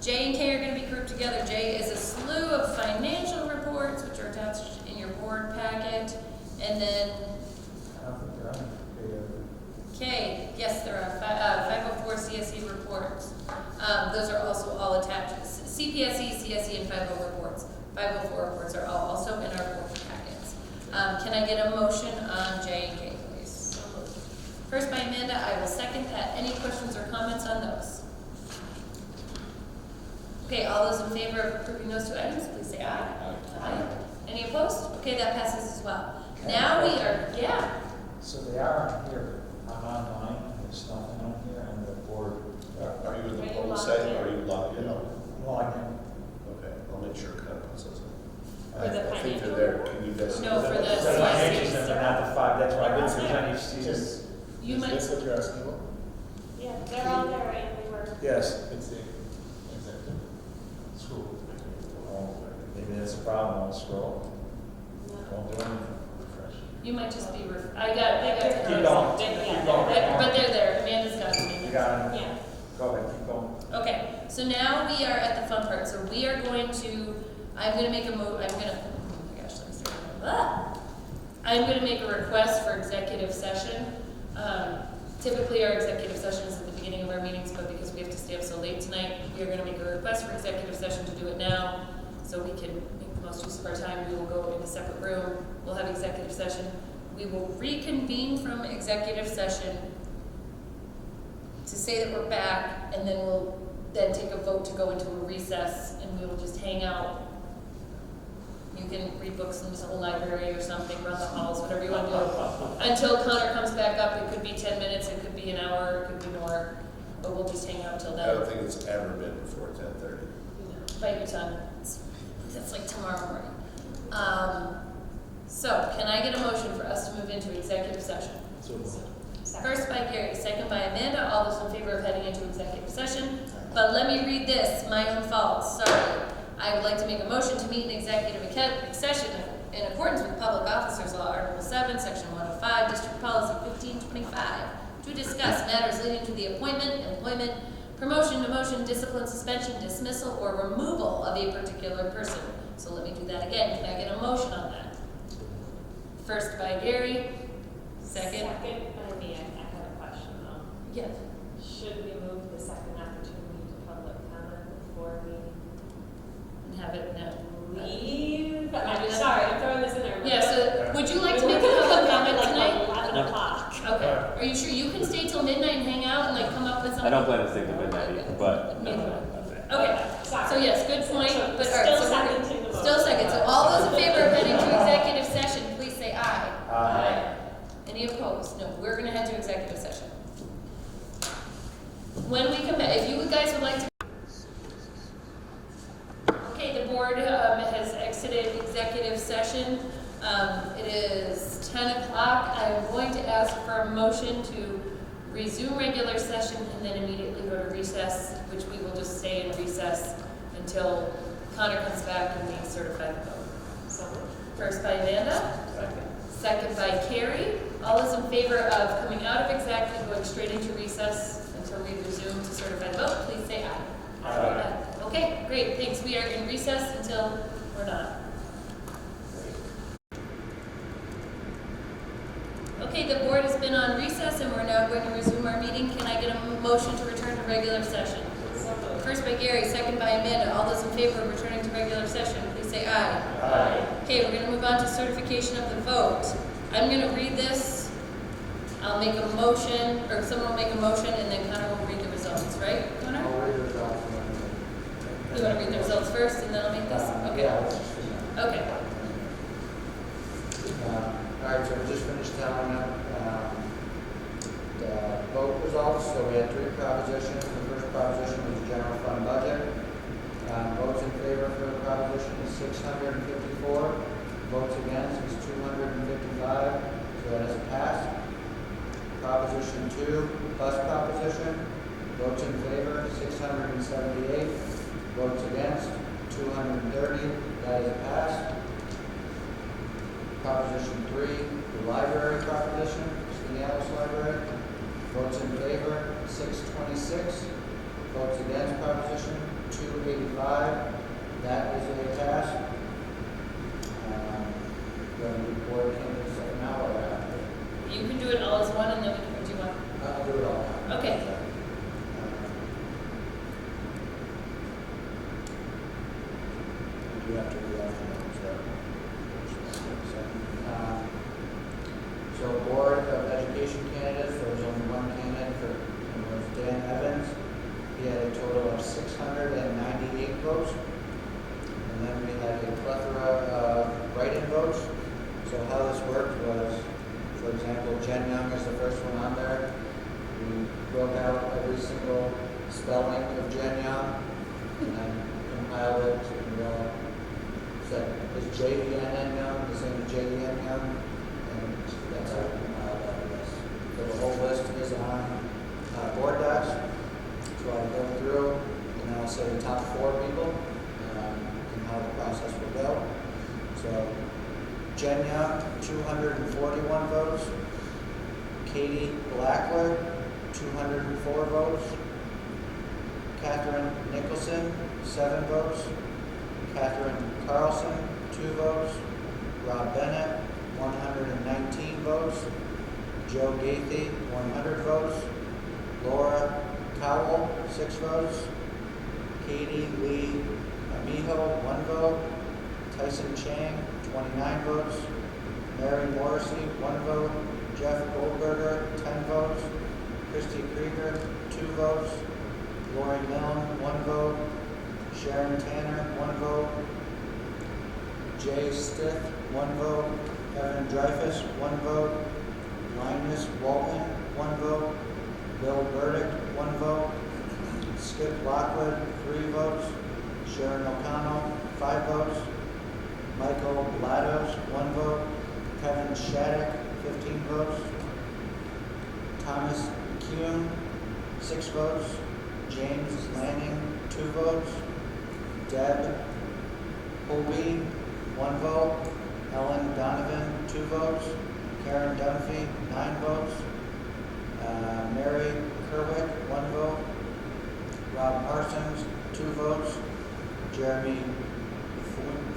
J and K are going to be grouped together. J is a slew of financial reports, which are attached in your board packet. And then I don't think they're on. K, yes, there are 504 CSE reports. Those are also all attached. CPSE, CSE, and 50 reports. 504 reports are all also in our board packets. Can I get a motion on J and K, please? First by Amanda, I will second that. Any questions or comments on those? Okay, all those in favor of approving those two items, please say aye. Aye. Any opposed? Okay, that passes as well. Now we are, yeah. So they are on here, I'm online, there's nothing on here, and the board, Are you in the Are you polling logged site in? or are you logged in? login. Okay, I'll make sure Ken puts those in. For the I think they're financial? there. Can you guys? No, for the So CSE. financials, and they're not the five, that's why I didn't They're present all each season. Just, You is might, this what you're asking about? Yeah, they're all there, right? They were. Yes. It's the executive school. Maybe that's a problem, I'll scroll, No. won't do anything, refresh. you might just be, I got it. Keep going, Yeah. keep going. But they're there. Amanda's got You them. got it, Yeah. go ahead, keep going. Okay, so now we are at the fun part. So we are going to, I'm gonna make a oh my gosh, let me start. I'm gonna make a request for executive session. Typically, our executive session is at the beginning of our meetings, but because we have to stay up so late tonight, we are gonna make a request for executive session to do it now, so we can make the most use of our time. We will go in a separate room, we'll have executive session. We will reconvene from executive session to say that we're back, and then we'll then take a vote to go into a recess, and we will just hang out. You can read books in the school library or something, run the halls, whatever you want to do. Until Connor comes back up, it could be 10 minutes, it could be an hour, it could be more, but we'll just hang out till I don't then. think it's ever been before 10:30. Bite your tongue. That's like tomorrow morning. So, can I get a motion for us to move into executive session? First by Gary, second by Amanda. All those in favor of heading into executive session. But let me read this, my own fault, sorry. I would like to make a motion to meet in executive session in accordance with Public Officers Law, Article 7, Section 105, District Policy 1525, to discuss matters leading to the appointment, employment, promotion, demotion, discipline, suspension, dismissal, or removal of a particular person. So let me do that again. Can I get a motion on that? First by Gary, second. Second by me, I have a question though. Yes. Should we move the second opportunity to public comment before we And have it now. leave? I'm sorry, I'm throwing this in there. Yeah, so would you like to make a public comment Like tonight? 11 o'clock. Okay, are you sure you can stay till midnight and hang out and like come up with something? I don't plan to stay till midnight either, but. Okay, Sorry. so yes, good point, So but all right. still so we're- seconding the motion. Still second, so all those in favor of heading to executive session, please say aye. Aye. Any opposed? No, we're gonna head to executive session. When we come back, if you guys would like to. Okay, the board has exited executive session. It is 10 o'clock. I'm going to ask for a motion to resume regular session and then immediately go to recess, which we will just stay in recess until Connor comes back and we certify the vote. So moved. First by Amanda. Second by Carrie. All those in favor of coming out of exec and going straight into recess until we resume to certify the vote, please say aye. Aye. Okay, great, thanks. We are in recess until we're not. going to resume our meeting. Can I get a motion to return to regular session? First by Gary, second by Amanda. All those in favor of returning to regular session, please say aye. Aye. Okay, we're going to move on to certification of the vote. I'm going to read this. I'll make a motion, or someone will make a motion, and then Connor will read the results, right, Connor? I'll read the results. You want to read the results first, and then I'll make this? Okay. Yeah, let's just do that. Okay. All right, so we just finished telling them the vote results. So we had 3 propositions. The first proposition was the general fund budget. Votes in favor for the proposition is 654. Votes against is 255. So that has passed. Proposition 2, bus proposition. Votes in favor 678. Votes against 230. That is passed. Proposition 3, the library proposition, Skinny-Alice Library. Votes in favor, 626. Votes against proposition, 285. That is a pass. When the board candidates now or after? You can do it all as one, and then we can do one. I'll do it all. Okay. You have to do that. So Board of Education candidates, there was only one candidate for, it was Dan Evans. He had a total of 698 votes. And then we had a plethora of write-in votes. So how this worked was, for example, Jen Young is the first one on there. We wrote out every single spelling of Jen Young and then compiled it and said, is J-E-N-N Young the same as J-E-N Young? And that's how we compiled that list. So the whole list is on board docs. So I go through and I'll say the top 4 people and how the process will go. So Jen Young, 241 votes. Katie Blackler, 204 votes. Catherine Nicholson, 7 votes. Catherine Carlson, 2 votes. Rob Bennett, 119 votes. Joe Gaithy, 100 votes. Laura Cowell, 6 votes. Katie Lee Amijo, 1 vote. Tyson Chang, 29 votes. Mary Morrissey, 1 vote. Jeff Goldberger, 10 votes. Christy Krieger, 2 votes. Lori Milne, 1 vote. Sharon Tanner, 1 vote. Jay Stith, 1 vote. Evan Dreyfus, 1 vote. Linus Walton, 1 vote. Bill Burdick, 1 vote. Skip Lockwood, 3 votes. Sharon O'Connell, 5 votes. Michael Blados, 1 vote. Kevin Shattuck, 15 votes. Thomas Kuhn, 6 votes. James Lanning, 2 votes. Deb Colby, 1 vote. Ellen Donovan, 2 votes. Karen Dunphy, 9 votes. Mary Kerwick, 1 vote. Rob Parsons, 2 votes. Jeremy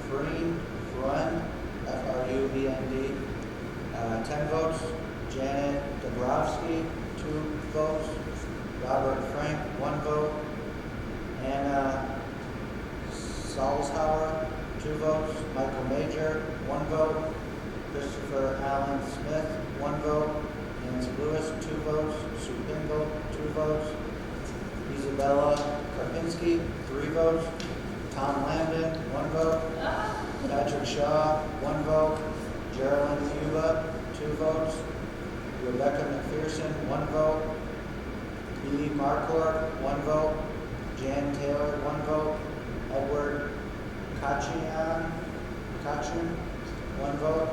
Fruen, F-R-U-E-N-D, 10 votes. Janet Dabrowski, 2 votes. Robert Frank, 1 vote. Anna Salzhauer, 2 votes. Michael Major, 1 vote. Christopher Allen Smith, 1 vote. Nancy Lewis, 2 votes. Sue Pingle, 2 votes. Isabella Karpinski, 3 votes. Tom Lambden, 1 vote. Patrick Shaw, 1 vote. Geraldine Cuba, 2 votes. Rebecca McPherson, 1 vote. Lee Marquardt, 1 vote. Jan Taylor, 1 vote. Edward Kachin, 1 vote.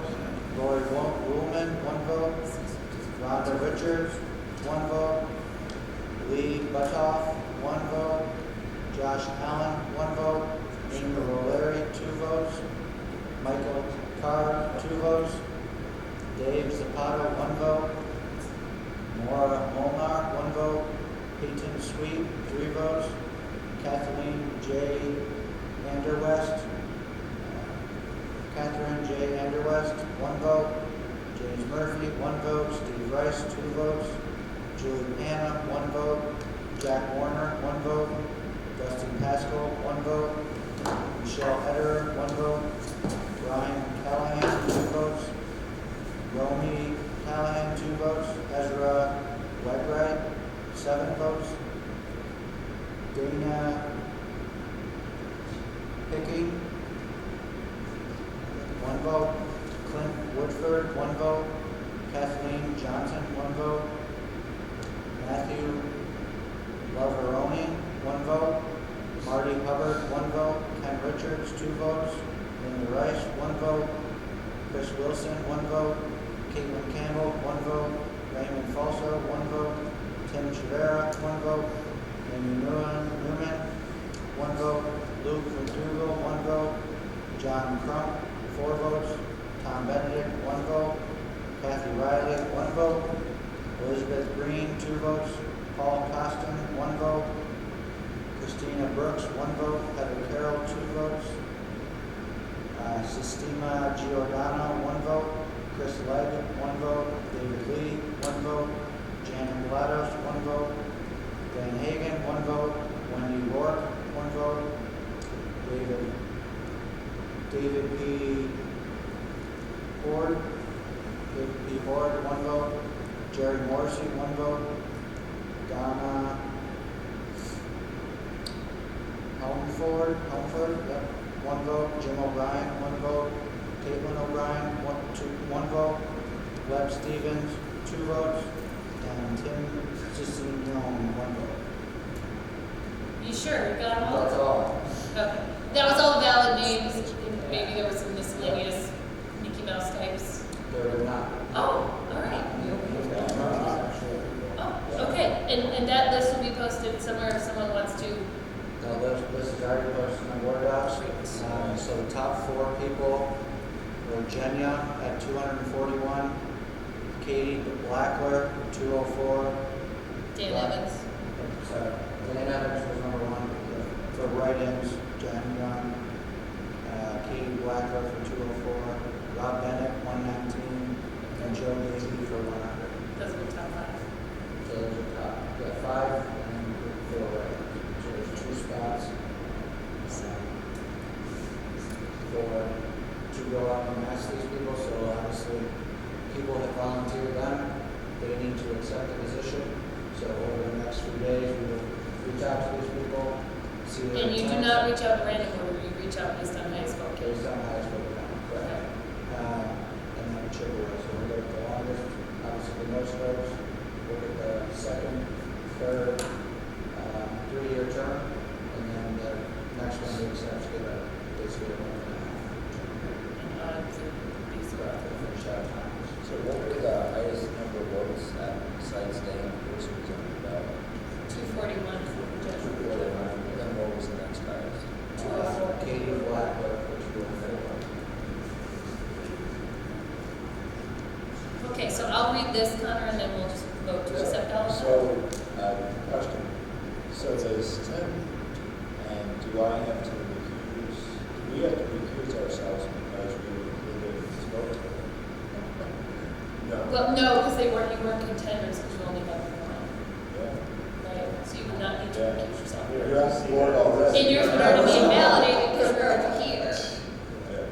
Lori Woolman, 1 vote. Rhonda Richards, 1 vote. Lee Butoff, 1 vote. Josh Allen, 1 vote. Amy Roleri, 2 votes. Michael Carr, 2 votes. Dave Zapata, 1 vote. Maura Molnar, 1 vote. Peyton Sweet, 3 votes. Kathleen J. Anderwest, Catherine J. Anderwest, 1 vote. James Murphy, 1 vote. Steve Rice, 2 votes. Julie Panna, 1 vote. Jack Warner, 1 vote. Dustin Pascal, 1 vote. Michelle Ederer, 1 vote. Ryan Callahan, 2 votes. Romy Callahan, 2 votes. Ezra Wegright, 7 votes. Dana Hickey, 1 vote. Clint Woodford, 1 vote. Kathleen Johnson, 1 vote. Matthew Lavaroni, 1 vote. Marty Hubbard, 1 vote. Ken Richards, 2 votes. Linda Rice, 1 vote. Chris Wilson, 1 vote. Caitlin Campbell, 1 vote. Raymond Falso, 1 vote. Tim Chavera, 1 vote. Amy Newman, 1 vote. Luke McDougal, 1 vote. John Crump, 4 votes. Tom Benedict, 1 vote. Kathy Riley, 1 vote. Elizabeth Green, 2 votes. Paul Costin, 1 vote. Christina Brooks, 1 vote. Heather Carroll, 2 votes. Sistema Giordano, 1 vote. Chris Legg, 1 vote. David Lee, 1 vote. Janet Gladys, 1 vote. Dan Hagan, 1 vote. Wendy Rourke, 1 vote. David P. Ford, 1 vote. Jerry Morrissey, 1 vote. Donna Helmford, 1 vote. Jim O'Brien, 1 vote. Caitlin O'Brien, 1 vote. Webb Stevens, 2 votes. And Tim Ciccione, 1 vote. You sure? You got them all? That's all. Okay. That was all valid names. Maybe there were some miscellaneous Mickey Mouse types. There are not. Oh, all right. Oh, okay. And that list will be posted somewhere if someone wants to. The list is already posted on Board Docs. So the top 4 people were Jenya at 241, Katie Blackler, 204. Dan Evans. Sorry, Dan Evans was number 1 for write-ins. Jenya, Katie Blackler for 204, Rob Bennett 119, and Joe Davey for 100. Those are the top 5. So there's a top, 5 and 4 write-ins. So there's 2 spots. To go out and ask these people, so obviously people have volunteered them, they need to accept the position. So over the next few days, we will reach out to these people, see their And you do intent. not reach out in random order, you reach out based on high school. Based on high school count, correct? And then chip away, so we'll get the longest, obviously the most votes, we'll get the second, third, 3-year term, and then the next one we accept to get a, basically a month and a half. Finish out time. So what were the highest number of votes besides Dan Pierce was on the ballot? 241. And then what was the next highest? 204. Katie Blackwood for 204. Okay, so I'll read this, Connor, and then we'll just vote to accept all of them. So, question. So does Tim, and do I have to recuse, do we have to recuse ourselves because we were included in this vote? No. Well, no, because you weren't contenders, because you only have 1. Yeah. Right, so you would not need to Yeah. recuse yourself. You're on board already. And yours would already be invalidated because you're already here. Yeah.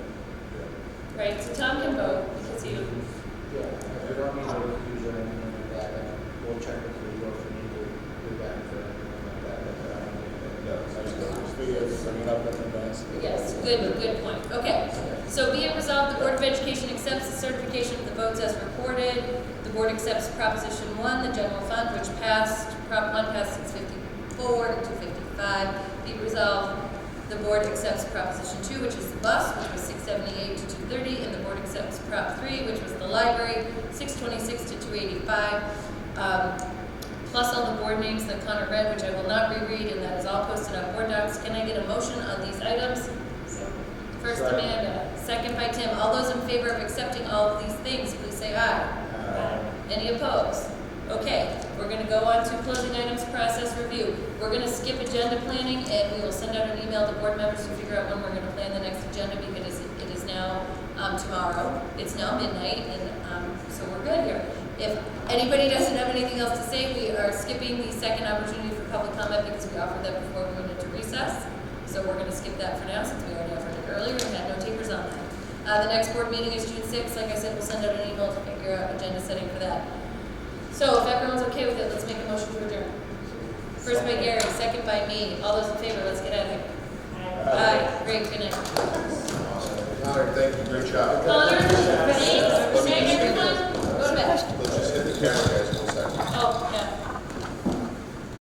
Right, so Tom can vote because he, Yeah, if we don't need to use or anything like that, then we'll check with legal if we need to do that for anything like that. But I don't think Yeah, I just figured bring it up in advance. yes, good point. Okay, so be it resolved, the Board of Education accepts the certification of the votes as reported. The board accepts Proposition 1, the general fund, which passed, Prop 1 passed 654 to 255. Be it resolved, the board accepts Proposition 2, which is the bus, which was 678 to 230, and the board accepts Prop 3, which was the library, 626 to 285. Plus all the board names that Connor read, which I will not reread, and that is all posted on Board Docs. Can I get a motion on these items? First Amanda, second by Tim. All those in favor of accepting all of these things, please say aye. Aye. Any opposed? Okay, we're going to go on to closing items process review. We're going to skip agenda planning, and we will send out an email to board members to figure out when we're going to plan the next agenda, because it is now tomorrow. It's now midnight, and so we're good here. If Anybody doesn't have anything else to say, we are skipping the second opportunity for public comment because we offered that before we went into recess. So we're gonna skip that for now since we already offered it earlier and had no takers on that. The next board meeting is June 6th. Like I said, we'll send out an email to figure out agenda setting for that. So if everyone's okay with it, let's make a motion to adjourn. First by Gary, second by me. All those in favor, let's get out of here. Aye. Great, good night. Awesome. Connor, thank you, great job. Connor,